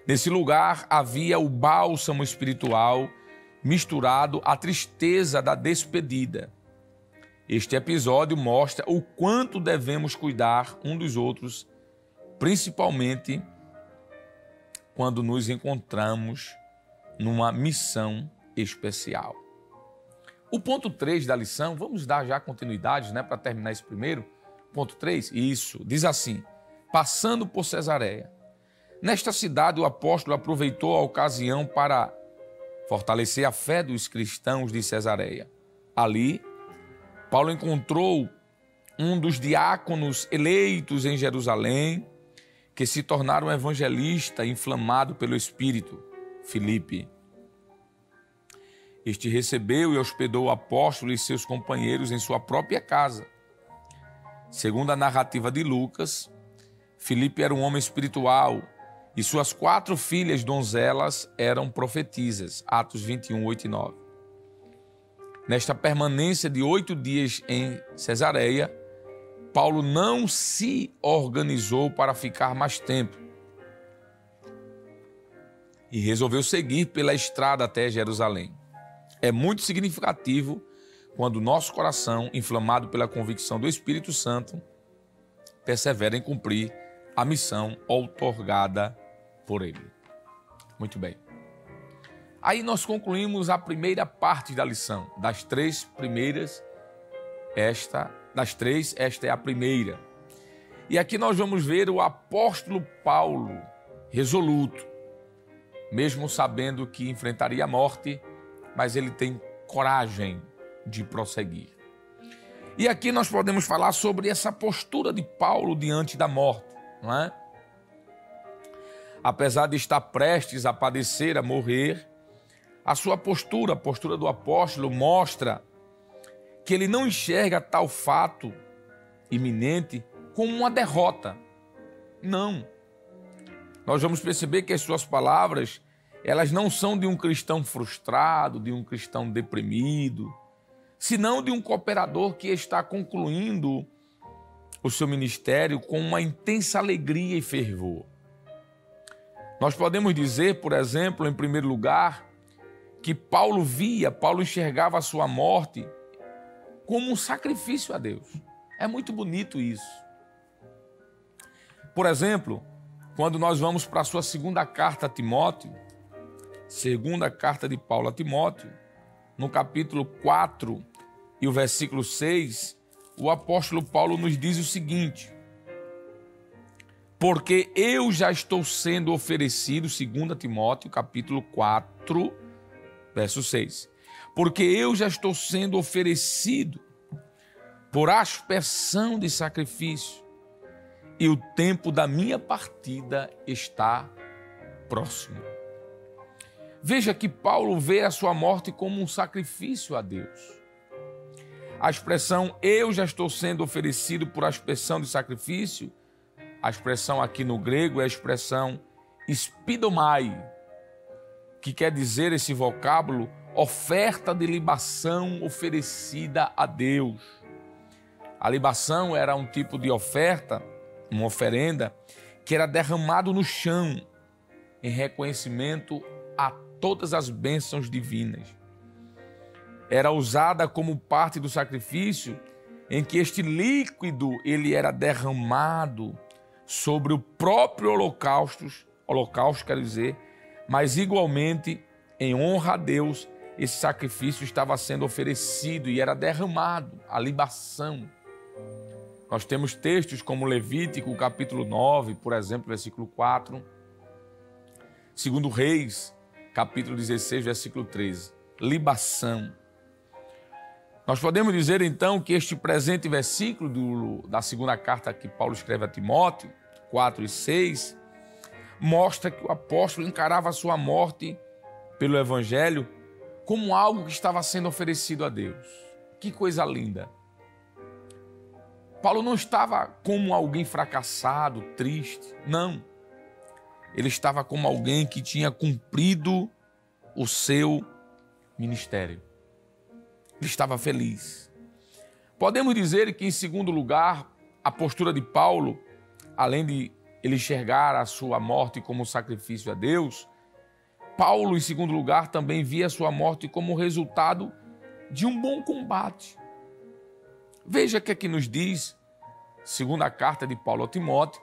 Nesse lugar havia o bálsamo espiritual misturado à tristeza da despedida. Este episódio mostra o quanto devemos cuidar um dos outros, principalmente quando nos encontramos numa missão especial. O ponto 3 da lição, vamos dar já continuidade, né, para terminar esse primeiro. Ponto 3, isso, diz assim: passando por Cesareia. Nesta cidade, o apóstolo aproveitou a ocasião para fortalecer a fé dos cristãos de Cesareia. Ali, Paulo encontrou um dos diáconos eleitos em Jerusalém, que se tornaram evangelista inflamado pelo Espírito, Filipe. Este recebeu e hospedou o apóstolo e seus companheiros em sua própria casa. Segundo a narrativa de Lucas, Filipe era um homem espiritual e suas 4 filhas donzelas eram profetisas, Atos 21, 8 e 9. Nesta permanência de 8 dias em Cesareia, Paulo não se organizou para ficar mais tempo e resolveu seguir pela estrada até Jerusalém. É muito significativo quando o nosso coração, inflamado pela convicção do Espírito Santo, persevera em cumprir a missão outorgada por ele. Muito bem. Aí nós concluímos a primeira parte da lição. Das 3 primeiras, esta é a primeira. E aqui nós vamos ver o apóstolo Paulo resoluto, mesmo sabendo que enfrentaria a morte, mas ele tem coragem de prosseguir. E aqui nós podemos falar sobre essa postura de Paulo diante da morte, não é? Apesar de estar prestes a padecer, a morrer, a sua postura, a postura do apóstolo, mostra que ele não enxerga tal fato iminente como uma derrota. Não. Nós vamos perceber que as suas palavras, elas não são de um cristão frustrado, de um cristão deprimido, senão de um cooperador que está concluindo o seu ministério com uma intensa alegria e fervor. Nós podemos dizer, por exemplo, em primeiro lugar, que Paulo enxergava a sua morte como um sacrifício a Deus. É muito bonito isso. Por exemplo, quando nós vamos para a sua segunda carta a Timóteo, segunda carta de Paulo a Timóteo, no capítulo 4 e o versículo 6, o apóstolo Paulo nos diz o seguinte: porque eu já estou sendo oferecido, 2 Timóteo, capítulo 4, verso 6. Porque eu já estou sendo oferecido por aspersão de sacrifício, e o tempo da minha partida está próximo. Veja que Paulo vê a sua morte como um sacrifício a Deus. A expressão eu já estou sendo oferecido por aspersão de sacrifício, a expressão aqui no grego é a expressão spidomai, que quer dizer esse vocábulo, oferta de libação oferecida a Deus. A libação era um tipo de oferta, uma oferenda, que era derramado no chão em reconhecimento a todas as bênçãos divinas. Era usada como parte do sacrifício em que este líquido ele era derramado sobre o próprio holocausto, quer dizer, mas igualmente em honra a Deus, esse sacrifício estava sendo oferecido e era derramado, a libação. Nós temos textos como Levítico, capítulo 9, por exemplo, versículo 4. 2 Reis, capítulo 16, versículo 13. Libação. Nós podemos dizer, então, que este presente versículo da segunda carta que Paulo escreve a Timóteo, 4 e 6, mostra que o apóstolo encarava a sua morte pelo Evangelho como algo que estava sendo oferecido a Deus. Que coisa linda! Paulo não estava como alguém fracassado, triste, não. Ele estava como alguém que tinha cumprido o seu ministério. Ele estava feliz. Podemos dizer que, em segundo lugar, a postura de Paulo, além de ele enxergar a sua morte como sacrifício a Deus, Paulo, em segundo lugar, também via a sua morte como resultado de um bom combate. Veja o que aqui nos diz, segunda carta de Paulo a Timóteo,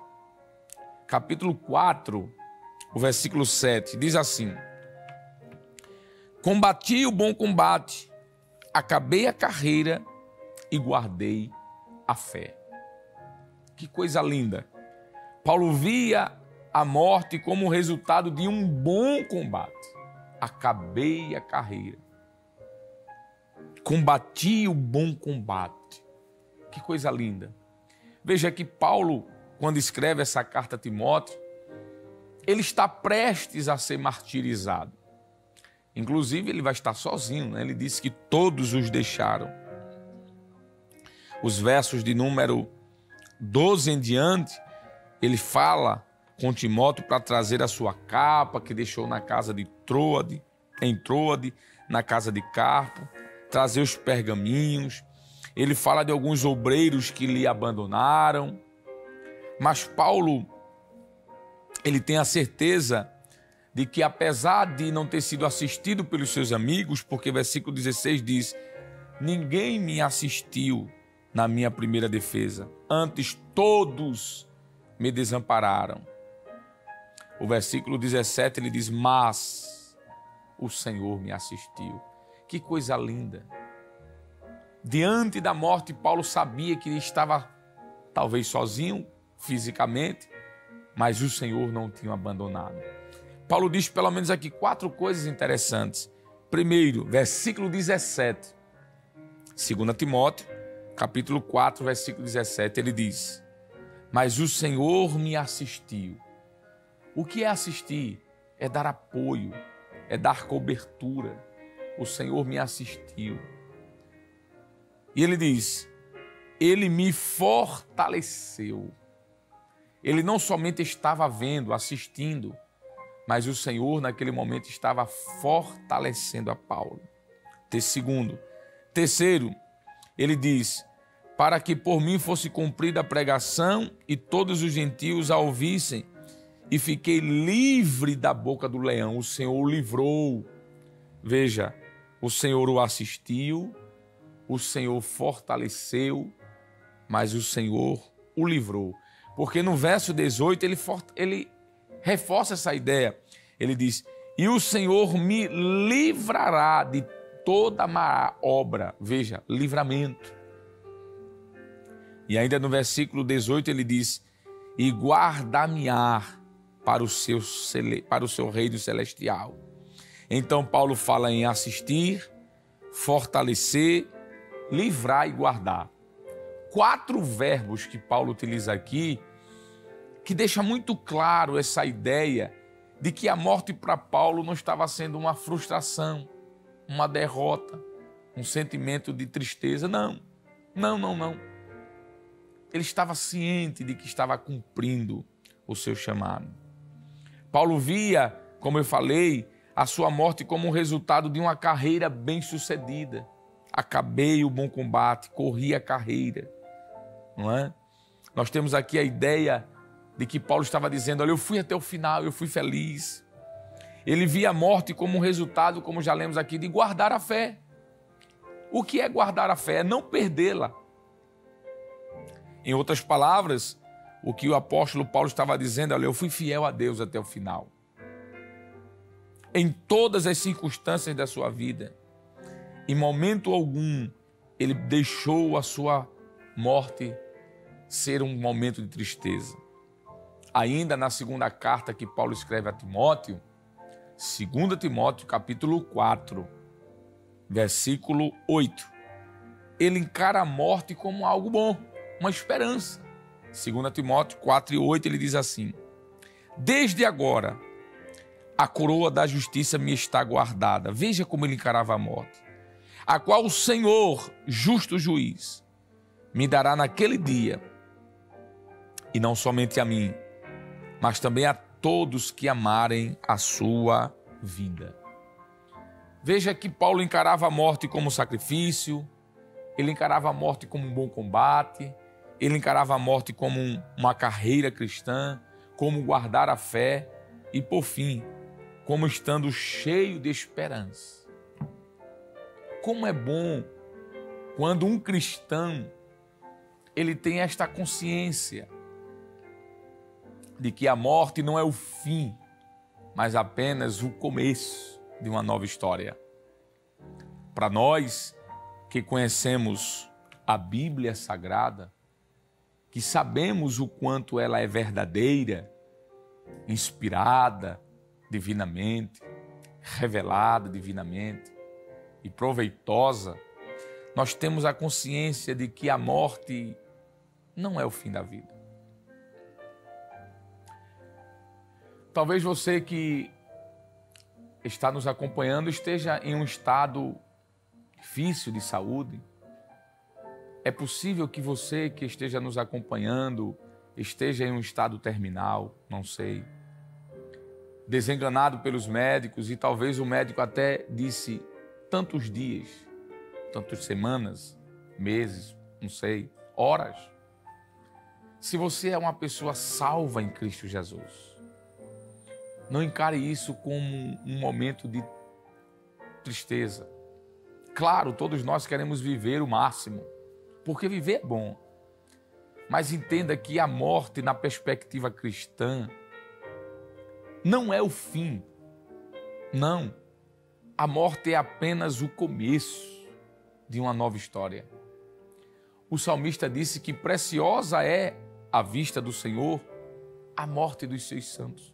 capítulo 4, o versículo 7, diz assim: combati o bom combate, acabei a carreira e guardei a fé. Que coisa linda! Paulo via a morte como resultado de um bom combate. Acabei a carreira. Combati o bom combate. Que coisa linda! Veja que Paulo, quando escreve essa carta a Timóteo, ele está prestes a ser martirizado. Inclusive, ele vai estar sozinho, né? Ele disse que todos os deixaram. Os versos de número 12 em diante, ele fala com Timóteo para trazer a sua capa, que deixou na casa de Troade, na casa de Carpo, trazer os pergaminhos. Ele fala de alguns obreiros que lhe abandonaram. Mas Paulo, ele tem a certeza de que, apesar de não ter sido assistido pelos seus amigos, porque versículo 16 diz: ninguém me assistiu na minha primeira defesa, antes todos me desampararam. O versículo 17 ele diz: mas o Senhor me assistiu. Que coisa linda! Diante da morte, Paulo sabia que ele estava talvez sozinho fisicamente, mas o Senhor não o tinha abandonado. Paulo diz pelo menos aqui 4 coisas interessantes. Primeiro, versículo 17. 2 Timóteo, capítulo 4, versículo 17, ele diz: mas o Senhor me assistiu. O que é assistir? É dar apoio, é dar cobertura. O Senhor me assistiu. E ele diz: ele me fortaleceu. Ele não somente estava vendo, assistindo, mas o Senhor naquele momento estava fortalecendo a Paulo. Terceiro, ele diz: para que por mim fosse cumprida a pregação e todos os gentios a ouvissem, e fiquei livre da boca do leão. O Senhor o livrou. Veja, o Senhor o assistiu, o Senhor fortaleceu, mas o Senhor o livrou. Porque no verso 18 ele reforça essa ideia. Ele diz: e o Senhor me livrará de toda má obra. Veja, livramento. E ainda no versículo 18 ele diz: e guardar-me-á para o seu reino celestial. Então Paulo fala em assistir, fortalecer, livrar e guardar. 4 verbos que Paulo utiliza aqui, que deixa muito claro essa ideia de que a morte para Paulo não estava sendo uma frustração, uma derrota, um sentimento de tristeza. Não. Ele estava ciente de que estava cumprindo o seu chamado. Paulo via, como eu falei, a sua morte como um resultado de uma carreira bem-sucedida. Acabei o bom combate, corri a carreira. Não é? Nós temos aqui a ideia de que Paulo estava dizendo: olha, eu fui até o final, eu fui feliz. Ele via a morte como um resultado, como já lemos aqui, de guardar a fé. O que é guardar a fé? É não perdê-la. Em outras palavras, o que o apóstolo Paulo estava dizendo: olha, eu fui fiel a Deus até o final. Em todas as circunstâncias da sua vida, em momento algum, ele deixou a sua morte ser um momento de tristeza. Ainda na segunda carta que Paulo escreve a Timóteo, 2 Timóteo capítulo 4, versículo 8, ele encara a morte como algo bom, uma esperança. 2 Timóteo 4 e 8, ele diz assim: desde agora a coroa da justiça me está guardada. Veja como ele encarava a morte, a qual o Senhor, justo juiz, me dará naquele dia, e não somente a mim, mas também a todos que amarem a sua vida. Veja que Paulo encarava a morte como sacrifício, ele encarava a morte como um bom combate, ele encarava a morte como uma carreira cristã, como guardar a fé e, por fim, como estando cheio de esperança. Como é bom quando um cristão ele tem esta consciência de que a morte não é o fim, mas apenas o começo de uma nova história. Para nós, que conhecemos a Bíblia Sagrada, que sabemos o quanto ela é verdadeira, inspirada divinamente, revelada divinamente e proveitosa, nós temos a consciência de que a morte não é o fim da vida. Talvez você que está nos acompanhando esteja em um estado difícil de saúde. É possível que você que esteja nos acompanhando esteja em um estado terminal, não sei. Desenganado pelos médicos e talvez o médico até disse tantos dias, tantas semanas, meses, não sei, horas. Se você é uma pessoa salva em Cristo Jesus, não encare isso como um momento de tristeza. Claro, todos nós queremos viver o máximo, porque viver é bom. Mas entenda que a morte, na perspectiva cristã, não é o fim. Não. A morte é apenas o começo de uma nova história. O salmista disse que preciosa é à vista do Senhor a morte dos seus santos.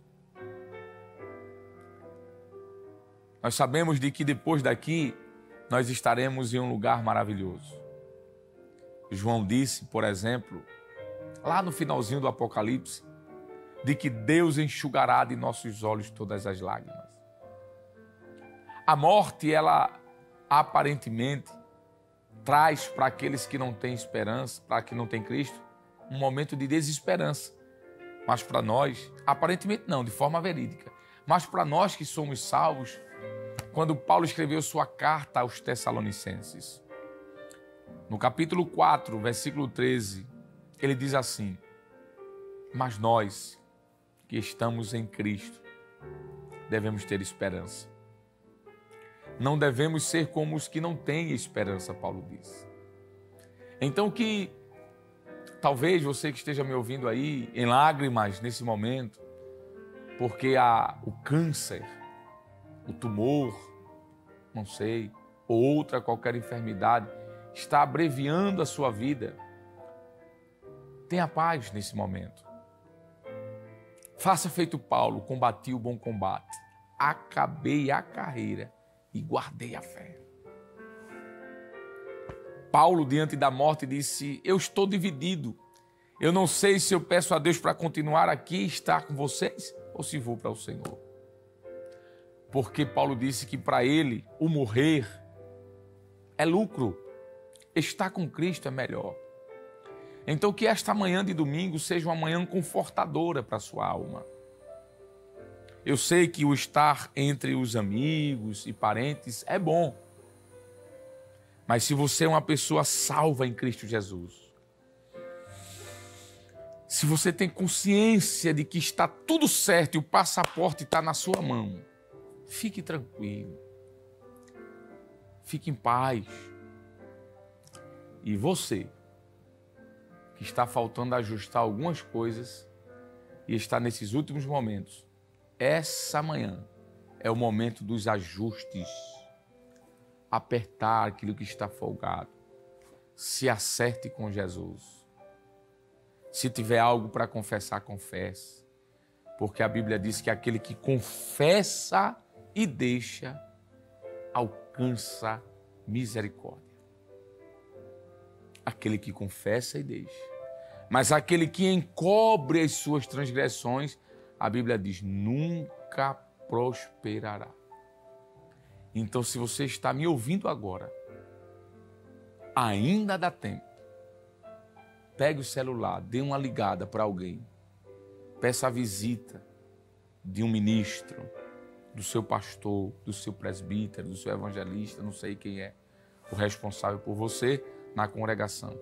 Nós sabemos de que depois daqui nós estaremos em um lugar maravilhoso. João disse, por exemplo, lá no finalzinho do Apocalipse, de que Deus enxugará de nossos olhos todas as lágrimas. A morte, ela aparentemente traz para aqueles que não têm esperança, para quem não tem Cristo, um momento de desesperança. Mas para nós, aparentemente não, de forma verídica, mas para nós que somos salvos, quando Paulo escreveu sua carta aos Tessalonicenses, no capítulo 4, versículo 13, ele diz assim: mas nós que estamos em Cristo devemos ter esperança. Não devemos ser como os que não têm esperança, Paulo diz. Então que talvez você que esteja me ouvindo aí em lágrimas nesse momento, porque o câncer, o tumor, não sei, ou outra qualquer enfermidade está abreviando a sua vida, tenha paz nesse momento. Faça feito Paulo, combati o bom combate, acabei a carreira e guardei a fé. Paulo, diante da morte, disse: eu estou dividido. Eu não sei se eu peço a Deus para continuar aqui e estar com vocês ou se vou para o Senhor. Porque Paulo disse que para ele o morrer é lucro. Estar com Cristo é melhor. Então que esta manhã de domingo seja uma manhã confortadora para a sua alma. Eu sei que o estar entre os amigos e parentes é bom. Mas se você é uma pessoa salva em Cristo Jesus, se você tem consciência de que está tudo certo e o passaporte está na sua mão, fique tranquilo. Fique em paz. E você, que está faltando ajustar algumas coisas e está nesses últimos momentos, essa manhã é o momento dos ajustes. Apertar aquilo que está folgado. Se acerte com Jesus. Se tiver algo para confessar, confesse. Porque a Bíblia diz que aquele que confessa e deixa, alcança misericórdia. Aquele que confessa e deixa. Mas aquele que encobre as suas transgressões, a Bíblia diz, nunca prosperará. Então, se você está me ouvindo agora, ainda dá tempo. Pegue o celular, dê uma ligada para alguém. Peça a visita de um ministro, do seu pastor, do seu presbítero, do seu evangelista, não sei quem é o responsável por você na congregação.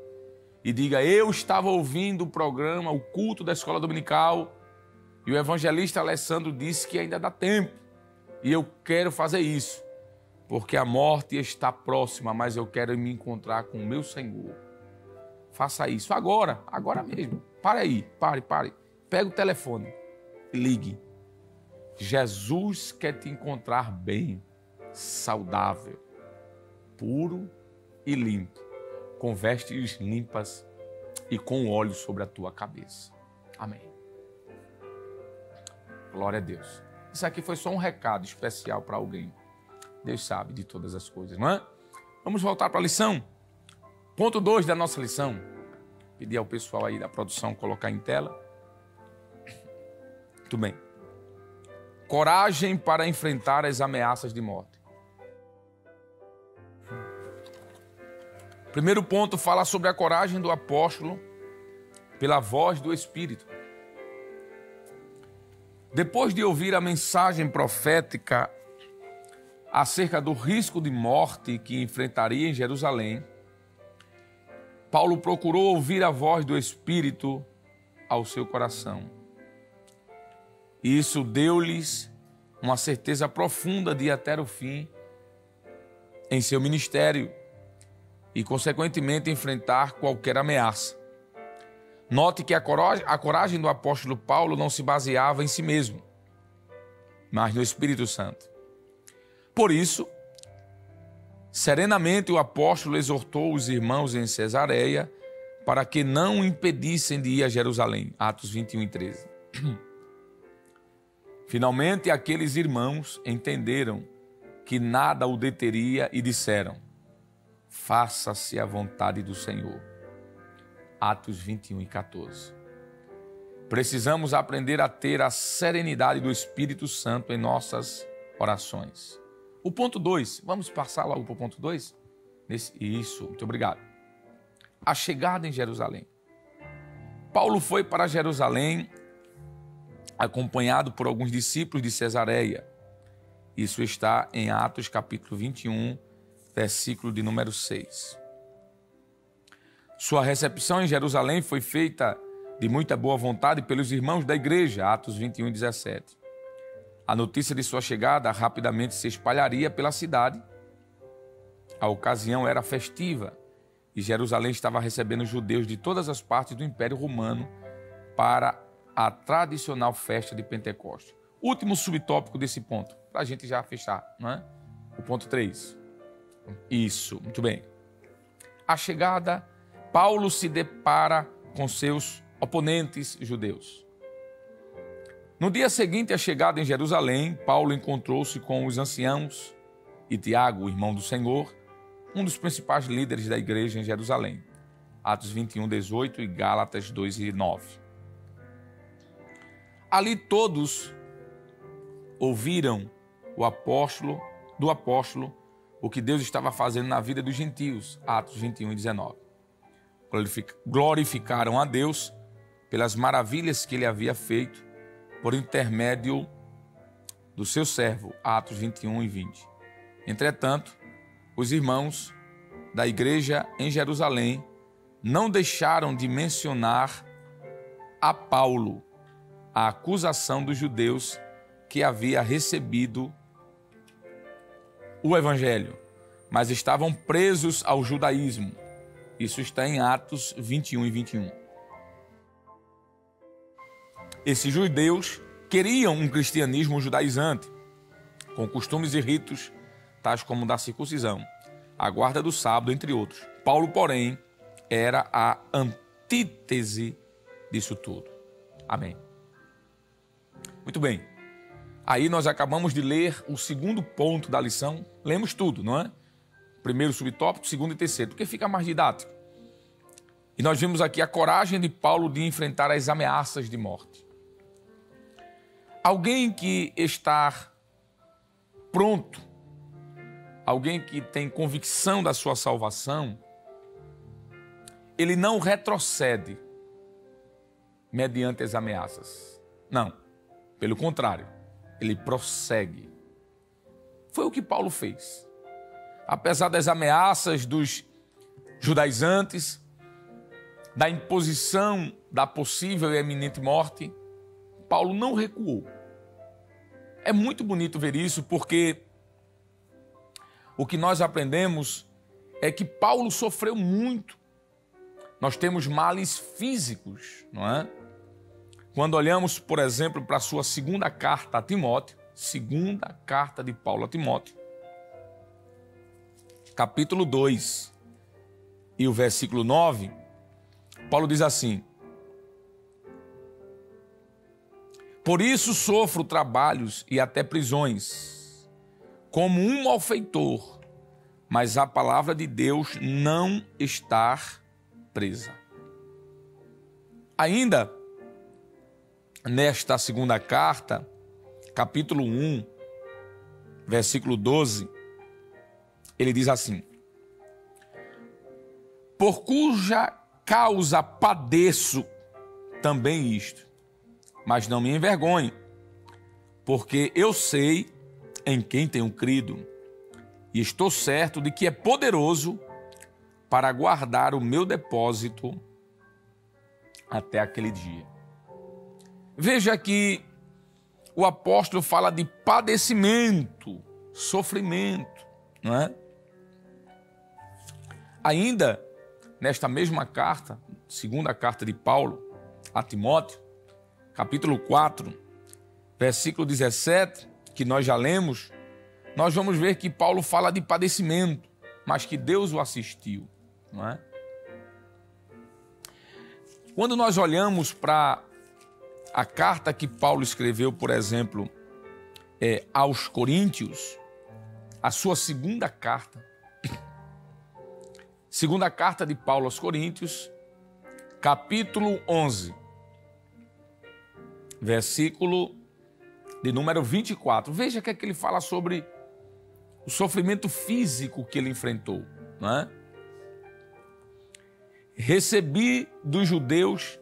E diga, eu estava ouvindo o programa, o culto da escola dominical, e o evangelista Alessandro disse que ainda dá tempo. E eu quero fazer isso, porque a morte está próxima, mas eu quero me encontrar com o meu Senhor. Faça isso agora mesmo. Pare aí, pare. Pega o telefone e ligue. Jesus quer te encontrar bem, saudável, puro e limpo, com vestes limpas e com óleo sobre a tua cabeça. Amém. Glória a Deus. Isso aqui foi só um recado especial para alguém. Deus sabe de todas as coisas, não é? Vamos voltar para a lição. Ponto 2 da nossa lição. Pedir ao pessoal aí da produção colocar em tela. Muito bem. Coragem para enfrentar as ameaças de morte. Primeiro ponto fala sobre a coragem do apóstolo pela voz do Espírito. Depois de ouvir a mensagem profética acerca do risco de morte que enfrentaria em Jerusalém, Paulo procurou ouvir a voz do Espírito ao seu coração. E isso deu-lhes uma certeza profunda de ir até o fim em seu ministério e, consequentemente, enfrentar qualquer ameaça. Note que a coragem do apóstolo Paulo não se baseava em si mesmo, mas no Espírito Santo. Por isso, serenamente o apóstolo exortou os irmãos em Cesareia para que não o impedissem de ir a Jerusalém. Atos 21 e 13. Finalmente, aqueles irmãos entenderam que nada o deteria e disseram: faça-se a vontade do Senhor. Atos 21 e 14. Precisamos aprender a ter a serenidade do Espírito Santo em nossas orações. O ponto 2, vamos passar logo para o ponto 2? Isso, muito obrigado. A chegada em Jerusalém. Paulo foi para Jerusalém acompanhado por alguns discípulos de Cesareia. Isso está em Atos capítulo 21, versículo de número 6. Sua recepção em Jerusalém foi feita de muita boa vontade pelos irmãos da igreja, Atos 21 e 17. A notícia de sua chegada rapidamente se espalharia pela cidade. A ocasião era festiva e Jerusalém estava recebendo judeus de todas as partes do Império Romano para a tradicional festa de Pentecostes. Último subtópico desse ponto, para a gente já fechar, não é? O ponto 3. Isso, muito bem. A chegada, Paulo se depara com seus oponentes judeus. No dia seguinte à chegada em Jerusalém, Paulo encontrou-se com os anciãos e Tiago, o irmão do Senhor, um dos principais líderes da igreja em Jerusalém. Atos 21, 18 e Gálatas 2 e 9. Ali todos ouviram do apóstolo o que Deus estava fazendo na vida dos gentios. Atos 21 e 19. Glorificaram a Deus pelas maravilhas que ele havia feito por intermédio do seu servo, Atos 21 e 20. Entretanto, os irmãos da igreja em Jerusalém não deixaram de mencionar a Paulo a acusação dos judeus que havia recebido o evangelho, mas estavam presos ao judaísmo. Isso está em Atos 21 e 21. Esses judeus queriam um cristianismo judaizante, com costumes e ritos, tais como o da circuncisão, a guarda do sábado, entre outros. Paulo, porém, era a antítese disso tudo. Amém. Muito bem. Aí nós acabamos de ler o segundo ponto da lição. Lemos tudo, não é? Primeiro subtópico, segundo e terceiro, porque fica mais didático. E nós vimos aqui a coragem de Paulo de enfrentar as ameaças de morte. Alguém que está pronto, alguém que tem convicção da sua salvação, ele não retrocede mediante as ameaças. Não, pelo contrário, ele prossegue. Foi o que Paulo fez. Apesar das ameaças dos judaizantes, da imposição da possível e eminente morte, Paulo não recuou. É muito bonito ver isso, porque o que nós aprendemos é que Paulo sofreu muito. Nós temos males físicos, não é? Quando olhamos, por exemplo, para a sua segunda carta a Timóteo, segunda carta de Paulo a Timóteo, capítulo 2, e o versículo 9, Paulo diz assim: por isso sofro trabalhos e até prisões, como um malfeitor, mas a palavra de Deus não está presa. Ainda nesta segunda carta, capítulo 1, versículo 12, ele diz assim: por cuja causa padeço também isto, mas não me envergonhe, porque eu sei em quem tenho crido, e estou certo de que é poderoso para guardar o meu depósito até aquele dia. Veja que o apóstolo fala de padecimento, sofrimento, não é? Ainda nesta mesma carta, segunda carta de Paulo a Timóteo, capítulo 4, versículo 17, que nós já lemos, nós vamos ver que Paulo fala de padecimento, mas que Deus o assistiu, não é? Quando nós olhamos para a carta que Paulo escreveu, por exemplo, aos Coríntios, a sua segunda carta de Paulo aos Coríntios, capítulo 11, versículo de número 24. Veja que ele fala sobre o sofrimento físico que ele enfrentou, não é? Recebi dos judeus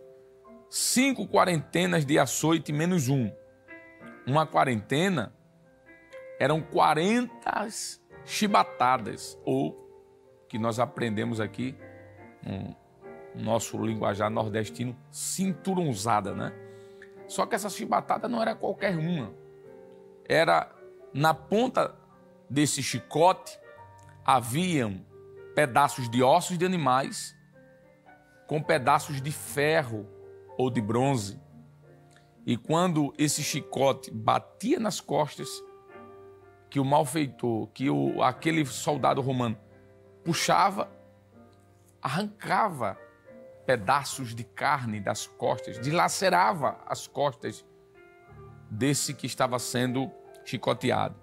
5 quarentenas de açoite menos 1. Uma quarentena eram 40 chibatadas, ou que nós aprendemos aqui, no nosso linguajar nordestino, cinturãozada, né? Só que essa chibatada não era qualquer uma. Era, na ponta desse chicote, haviam pedaços de ossos de animais com pedaços de ferro ou de bronze. E quando esse chicote batia nas costas, que o malfeitor, aquele soldado romano puxava, arrancava pedaços de carne das costas, dilacerava as costas desse que estava sendo chicoteado.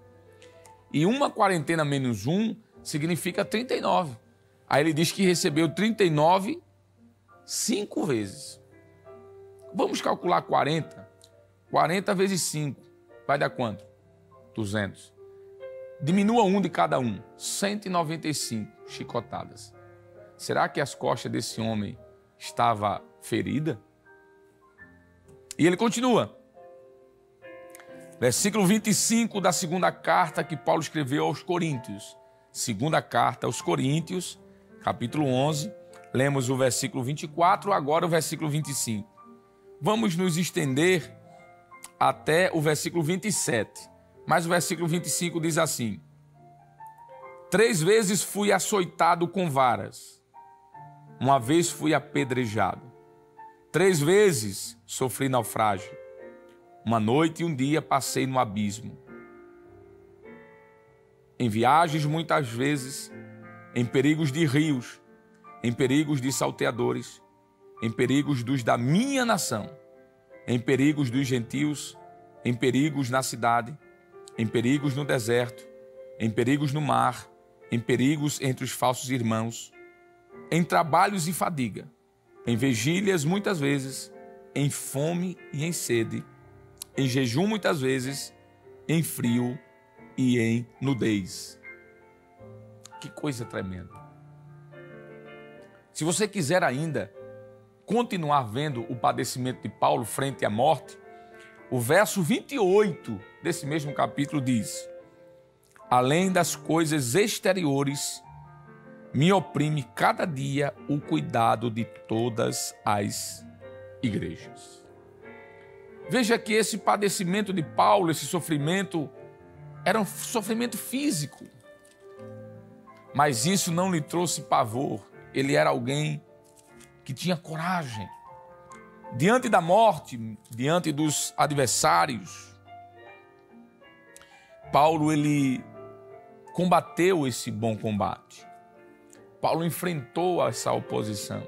E uma quarentena menos 1 significa 39. Aí ele diz que recebeu 39 5 vezes. Vamos calcular 40. 40 vezes 5 vai dar quanto? 200. Diminua 1 de cada um. 195 chicotadas. Será que as costas desse homem estava ferida? E ele continua. Versículo 25 da segunda carta que Paulo escreveu aos Coríntios. Segunda carta aos Coríntios, capítulo 11. Lemos o versículo 24, agora o versículo 25. Vamos nos estender até o versículo 27. Mas o versículo 25 diz assim: 3 vezes fui açoitado com varas. Uma vez fui apedrejado. 3 vezes sofri naufrágio. Uma noite e um dia passei no abismo. Em viagens, muitas vezes, em perigos de rios, em perigos de salteadores, em perigos dos da minha nação, em perigos dos gentios, em perigos na cidade, em perigos no deserto, em perigos no mar, em perigos entre os falsos irmãos, em trabalhos e fadiga, em vigílias muitas vezes, em fome e em sede, em jejum muitas vezes, em frio e em nudez. Que coisa tremenda. Se você quiser ainda continuar vendo o padecimento de Paulo frente à morte, o verso 28 desse mesmo capítulo diz: além das coisas exteriores, me oprime cada dia o cuidado de todas as igrejas. Veja que esse padecimento de Paulo, esse sofrimento, era um sofrimento físico. Mas isso não lhe trouxe pavor. Ele era alguém que tinha coragem. Diante da morte, diante dos adversários, Paulo, ele combateu esse bom combate. Paulo enfrentou essa oposição.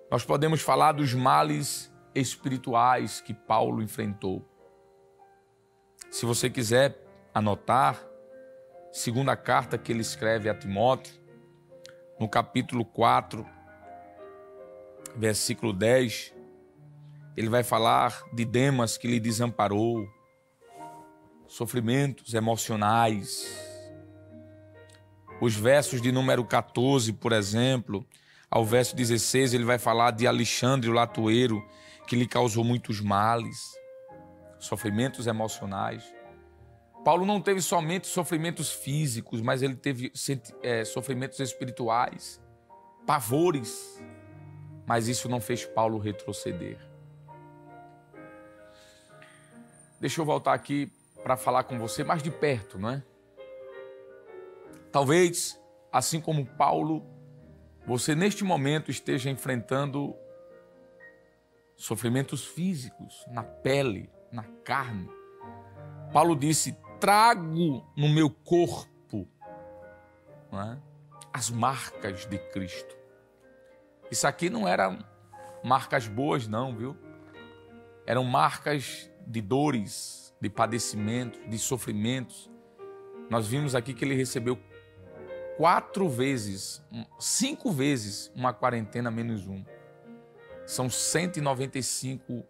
Nós podemos falar dos males espirituais que Paulo enfrentou. Se você quiser anotar, segunda carta que ele escreve a Timóteo, no capítulo 4, versículo 10, ele vai falar de Demas que lhe desamparou, sofrimentos emocionais. Os versos de número 14, por exemplo, ao verso 16, ele vai falar de Alexandre, o latoeiro, que lhe causou muitos males, sofrimentos emocionais. Paulo não teve somente sofrimentos físicos, mas ele teve sofrimentos espirituais, pavores, mas isso não fez Paulo retroceder. Deixa eu voltar aqui para falar com você mais de perto, não é? Talvez, assim como Paulo, você neste momento esteja enfrentando sofrimentos físicos, na pele, na carne. Paulo disse, trago no meu corpo, não é, as marcas de Cristo. Isso aqui não eram marcas boas não, viu? Eram marcas de dores, de padecimentos, de sofrimentos. Nós vimos aqui que ele recebeu 5 vezes uma quarentena menos 1. São 195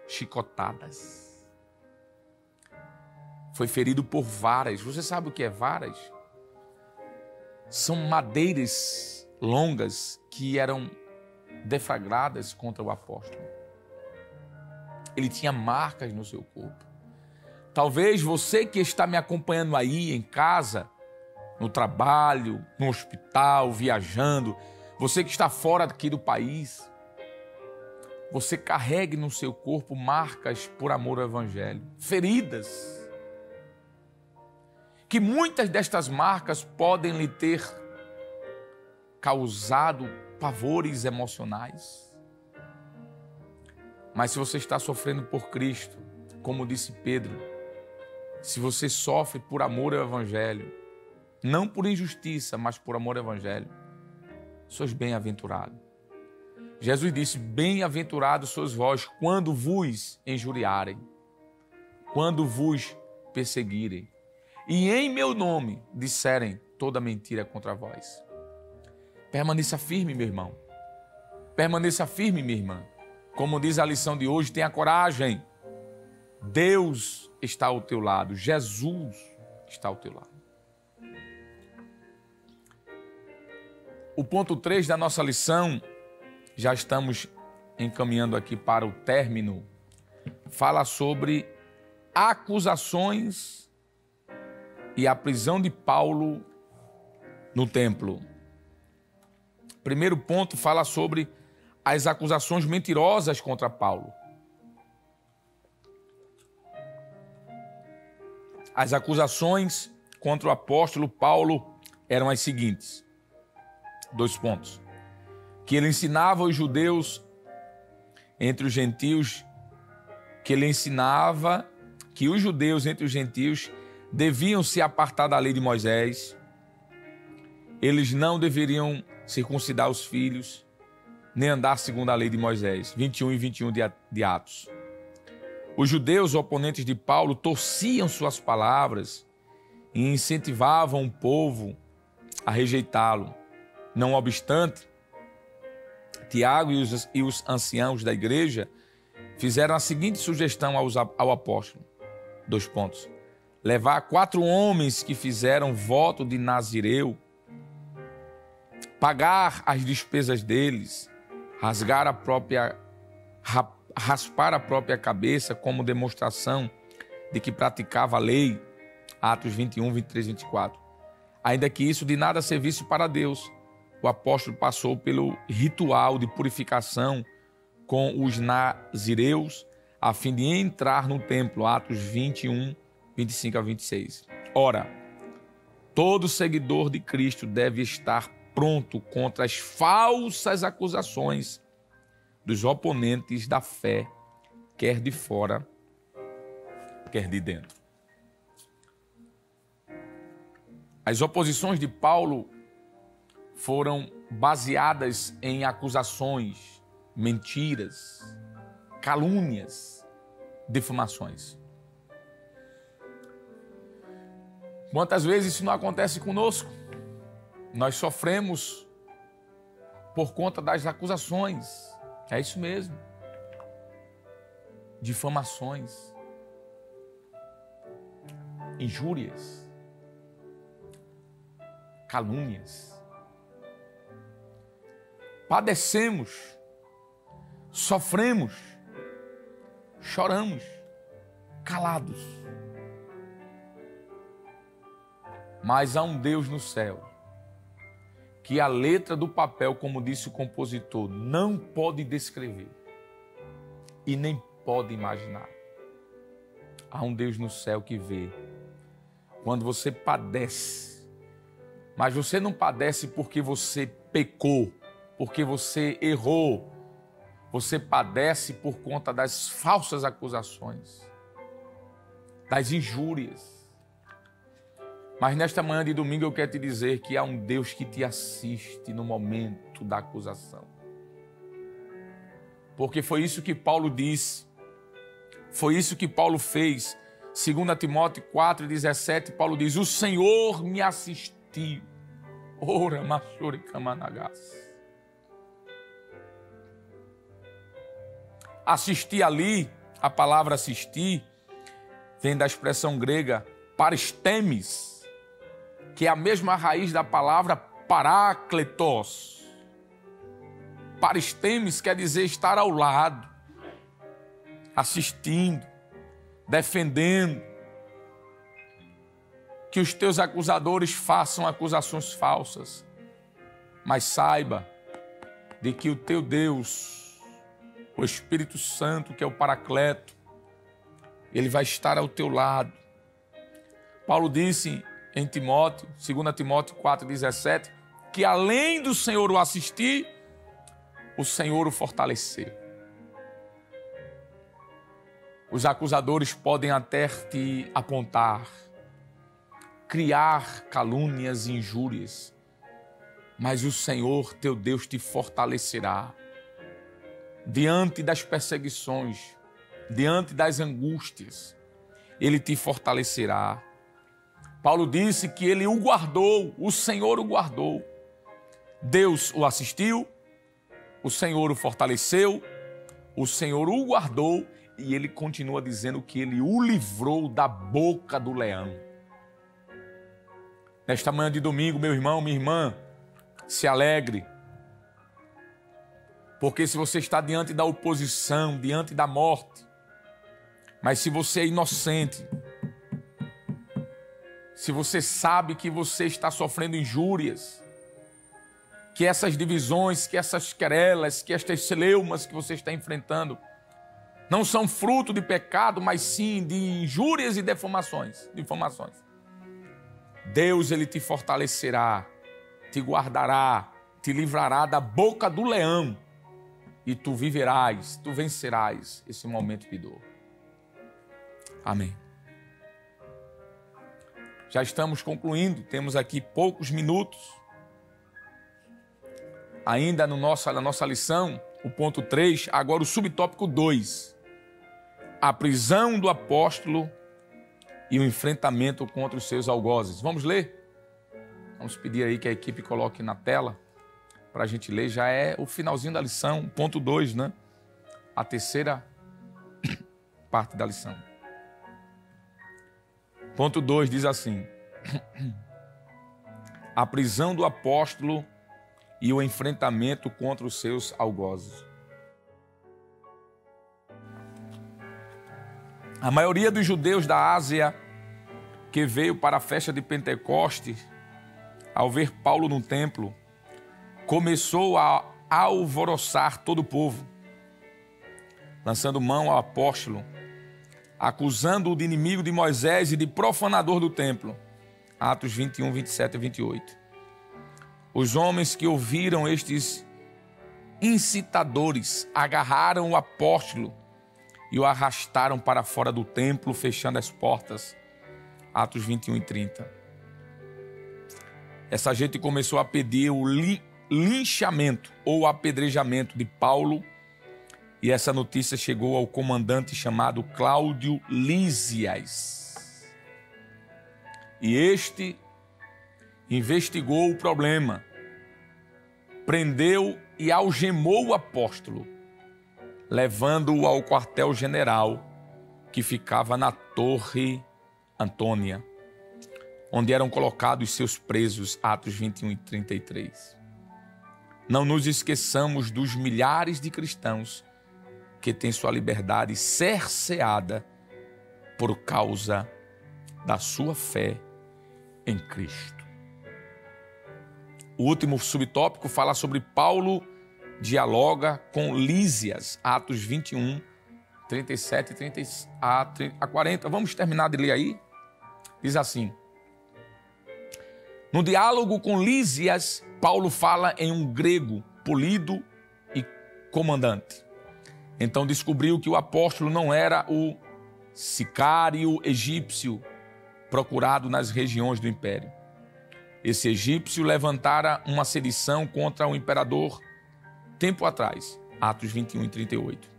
chicotadas. Foi ferido por varas. Você sabe o que é varas? São madeiras longas que eram deflagradas contra o apóstolo. Ele tinha marcas no seu corpo. Talvez você que está me acompanhando aí em casa, no trabalho, no hospital, viajando, você que está fora aqui do país, você carregue no seu corpo marcas por amor ao Evangelho, feridas, que muitas destas marcas podem lhe ter causado pavores emocionais. Mas se você está sofrendo por Cristo, como disse Pedro, se você sofre por amor ao Evangelho, não por injustiça, mas por amor ao Evangelho, sois bem-aventurado. Jesus disse, bem-aventurados sois vós quando vos injuriarem, quando vos perseguirem, e em meu nome disserem toda mentira contra vós. Permaneça firme, meu irmão. Permaneça firme, minha irmã. Como diz a lição de hoje, tenha coragem. Deus está ao teu lado. Jesus está ao teu lado. O ponto 3 da nossa lição, já estamos encaminhando aqui para o término, fala sobre acusações e a prisão de Paulo no templo. Primeiro ponto fala sobre as acusações mentirosas contra Paulo. As acusações contra o apóstolo Paulo eram as seguintes. 2 pontos. Que ele ensinava os judeus entre os gentios, que ele ensinava que os judeus entre os gentios deviam se apartar da lei de Moisés, eles não deveriam circuncidar os filhos, nem andar segundo a lei de Moisés. 21 e 21 de Atos. Os judeus oponentes de Paulo torciam suas palavras e incentivavam o povo a rejeitá-lo. Não obstante, Tiago e os anciãos da igreja fizeram a seguinte sugestão ao apóstolo. 2 pontos. Levar 4 homens que fizeram voto de Nazireu, pagar as despesas deles, raspar a própria cabeça como demonstração de que praticava a lei, Atos 21, 23, 24. Ainda que isso de nada servisse para Deus, o apóstolo passou pelo ritual de purificação com os nazireus, a fim de entrar no templo, Atos 21, 25 a 26. Ora, todo seguidor de Cristo deve estar pronto contra as falsas acusações dos oponentes da fé, quer de fora, quer de dentro. As oposições de Paulo foram baseadas em acusações, mentiras, calúnias, difamações. Quantas vezes isso não acontece conosco? Nós sofremos por conta das acusações. É isso mesmo. Difamações, injúrias, calúnias. Padecemos, sofremos, choramos, calados. Mas há um Deus no céu que a letra do papel, como disse o compositor, não pode descrever e nem pode imaginar. Há um Deus no céu que vê quando você padece, mas você não padece porque você pecou, porque você errou. Você padece por conta das falsas acusações, das injúrias. Mas nesta manhã de domingo eu quero te dizer que há um Deus que te assiste no momento da acusação. Porque foi isso que Paulo disse, foi isso que Paulo fez. 2 Timóteo 4,17, Paulo diz: o Senhor me assistiu. Ora, machore kamanagas. Assistir ali, a palavra assistir, vem da expressão grega paristemes, que é a mesma raiz da palavra parácletos. Paristemes quer dizer estar ao lado, assistindo, defendendo. Que os teus acusadores façam acusações falsas, mas saiba de que o teu Deus, o Espírito Santo, que é o Paracleto, ele vai estar ao teu lado. Paulo disse em Timóteo, 2 Timóteo 4,17, que além do Senhor o assistir, o Senhor o fortaleceu. Os acusadores podem até te apontar, criar calúnias e injúrias, mas o Senhor, teu Deus, te fortalecerá. Diante das perseguições, diante das angústias, Ele te fortalecerá. Paulo disse que Ele o guardou, o Senhor o guardou. Deus o assistiu, o Senhor o fortaleceu, o Senhor o guardou e Ele continua dizendo que Ele o livrou da boca do leão. Nesta manhã de domingo, meu irmão, minha irmã, se alegre. Porque se você está diante da oposição, diante da morte, mas se você é inocente, se você sabe que você está sofrendo injúrias, que essas divisões, que essas querelas, que estas celeumas que você está enfrentando, não são fruto de pecado, mas sim de injúrias e difamações. Deus, Ele te fortalecerá, te guardará, te livrará da boca do leão e tu viverás, tu vencerás esse momento de dor. Amém. Já estamos concluindo, temos aqui poucos minutos. Ainda na nossa lição, o ponto 3, agora o subtópico 2. A prisão do apóstolo e o enfrentamento contra os seus algozes. Vamos ler? Vamos pedir aí que a equipe coloque na tela para a gente ler. Já é o finalzinho da lição, ponto 2, né? A terceira parte da lição. Ponto 2 diz assim: a prisão do apóstolo e o enfrentamento contra os seus algozes. A maioria dos judeus da Ásia que veio para a festa de Pentecostes, ao ver Paulo no templo, começou a alvoroçar todo o povo, lançando mão ao apóstolo, acusando-o de inimigo de Moisés e de profanador do templo. Atos 21, 27 e 28. Os homens que ouviram estes incitadores agarraram o apóstolo e o arrastaram para fora do templo, fechando as portas. Atos 21 e 30. essa gente começou a pedir o linchamento ou apedrejamento de Paulo, e essa notícia chegou ao comandante chamado Cláudio Lísias. E este investigou o problema, prendeu e algemou o apóstolo, levando-o ao quartel-general que ficava na Torre Antônia, onde eram colocados seus presos, Atos 21 e 33. Não nos esqueçamos dos milhares de cristãos que têm sua liberdade cerceada por causa da sua fé em Cristo. O último subtópico fala sobre Paulo dialoga com Lísias, Atos 21, 37 a 40. Vamos terminar de ler aí? Diz assim: no diálogo com Lísias, Paulo fala em um grego polido e comandante. Então descobriu que o apóstolo não era o sicário egípcio procurado nas regiões do império. Esse egípcio levantara uma sedição contra o imperador tempo atrás, Atos 21 e 38.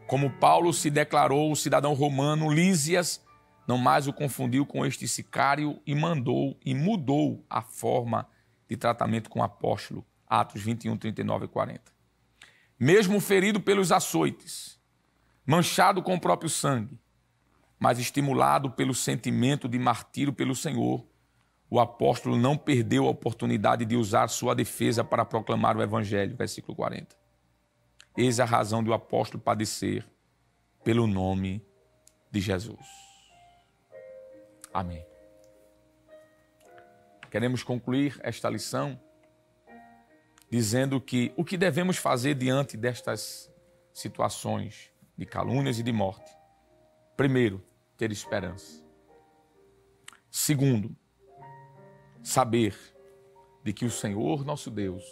Como Paulo se declarou o cidadão romano, Lísias não mais o confundiu com este sicário e mudou a forma de tratamento com o apóstolo, Atos 21, 39 e 40. Mesmo ferido pelos açoites, manchado com o próprio sangue, mas estimulado pelo sentimento de martírio pelo Senhor, o apóstolo não perdeu a oportunidade de usar sua defesa para proclamar o evangelho, versículo 40. Eis a razão do apóstolo padecer pelo nome de Jesus. Amém. Queremos concluir esta lição dizendo que o que devemos fazer diante destas situações de calúnias e de morte. Primeiro, ter esperança. Segundo, saber de que o Senhor, nosso Deus,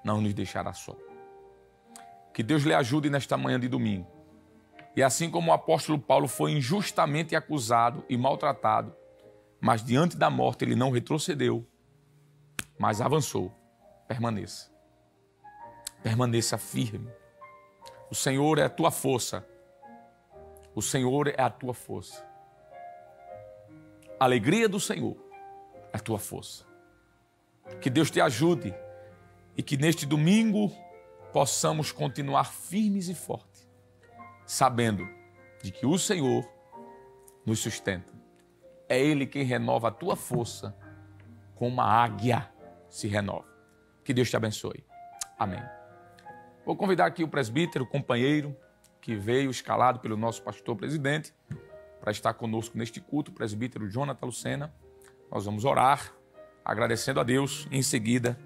não nos deixará só. Que Deus lhe ajude nesta manhã de domingo. E assim como o apóstolo Paulo foi injustamente acusado e maltratado, mas diante da morte ele não retrocedeu, mas avançou. Permaneça. Permaneça firme. O Senhor é a tua força. O Senhor é a tua força. A alegria do Senhor é a tua força. Que Deus te ajude e que neste domingo possamos continuar firmes e fortes, sabendo de que o Senhor nos sustenta. É Ele quem renova a tua força, como uma águia se renova. Que Deus te abençoe. Amém. Vou convidar aqui o presbítero, o companheiro, que veio escalado pelo nosso pastor presidente, para estar conosco neste culto, o presbítero Jonathan Lucena. Nós vamos orar, agradecendo a Deus, e em seguida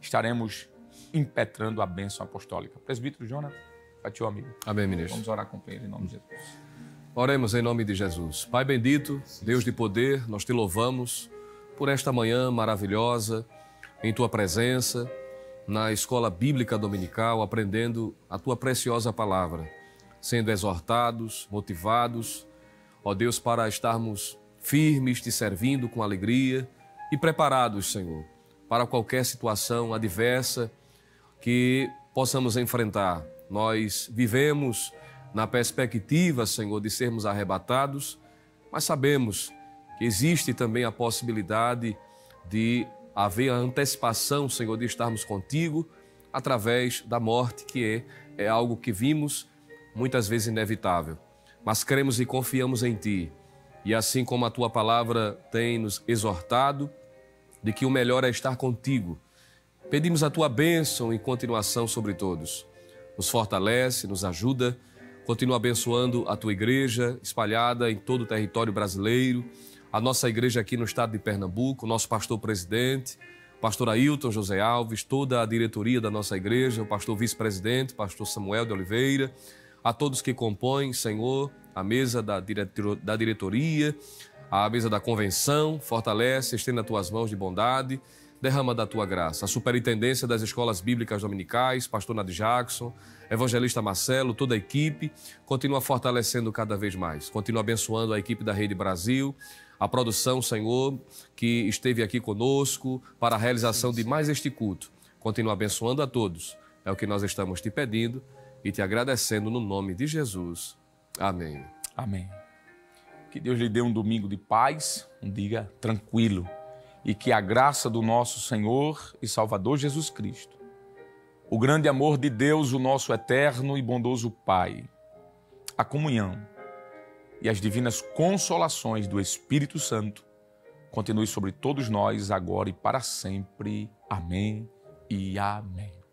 estaremos impetrando a bênção apostólica. Presbítero Jonathan, vai teu amigo. Amém, ministro. Vamos orar com ele em nome de Jesus. Oremos em nome de Jesus. Pai bendito, Deus de poder, nós te louvamos por esta manhã maravilhosa, em tua presença, na escola bíblica dominical, aprendendo a tua preciosa palavra, sendo exortados, motivados, ó Deus, para estarmos firmes, te servindo com alegria e preparados, Senhor, para qualquer situação adversa que possamos enfrentar. Nós vivemos na perspectiva, Senhor, de sermos arrebatados, mas sabemos que existe também a possibilidade de haver a antecipação, Senhor, de estarmos contigo através da morte, que é algo que vimos muitas vezes inevitável. Mas cremos e confiamos em Ti. E assim como a Tua palavra tem nos exortado de que o melhor é estar contigo, pedimos a Tua bênção em continuação sobre todos. Nos fortalece, nos ajuda, continua abençoando a Tua igreja espalhada em todo o território brasileiro, a nossa igreja aqui no estado de Pernambuco, o nosso pastor-presidente, pastor Ailton José Alves, toda a diretoria da nossa igreja, o pastor vice-presidente, pastor Samuel de Oliveira, a todos que compõem, Senhor, a mesa da diretoria, a mesa da convenção, fortalece, estenda as Tuas mãos de bondade, derrama da Tua graça. A superintendência das escolas bíblicas dominicais, pastor Nadir Jackson, evangelista Marcelo, toda a equipe, continua fortalecendo cada vez mais. Continua abençoando a equipe da Rede Brasil, a produção, Senhor, que esteve aqui conosco para a realização de mais este culto. Continua abençoando a todos. É o que nós estamos te pedindo e te agradecendo no nome de Jesus. Amém. Amém. Que Deus lhe dê um domingo de paz, um dia tranquilo, e que a graça do nosso Senhor e Salvador Jesus Cristo, o grande amor de Deus, o nosso eterno e bondoso Pai, a comunhão e as divinas consolações do Espírito Santo continue sobre todos nós agora e para sempre. Amém e amém.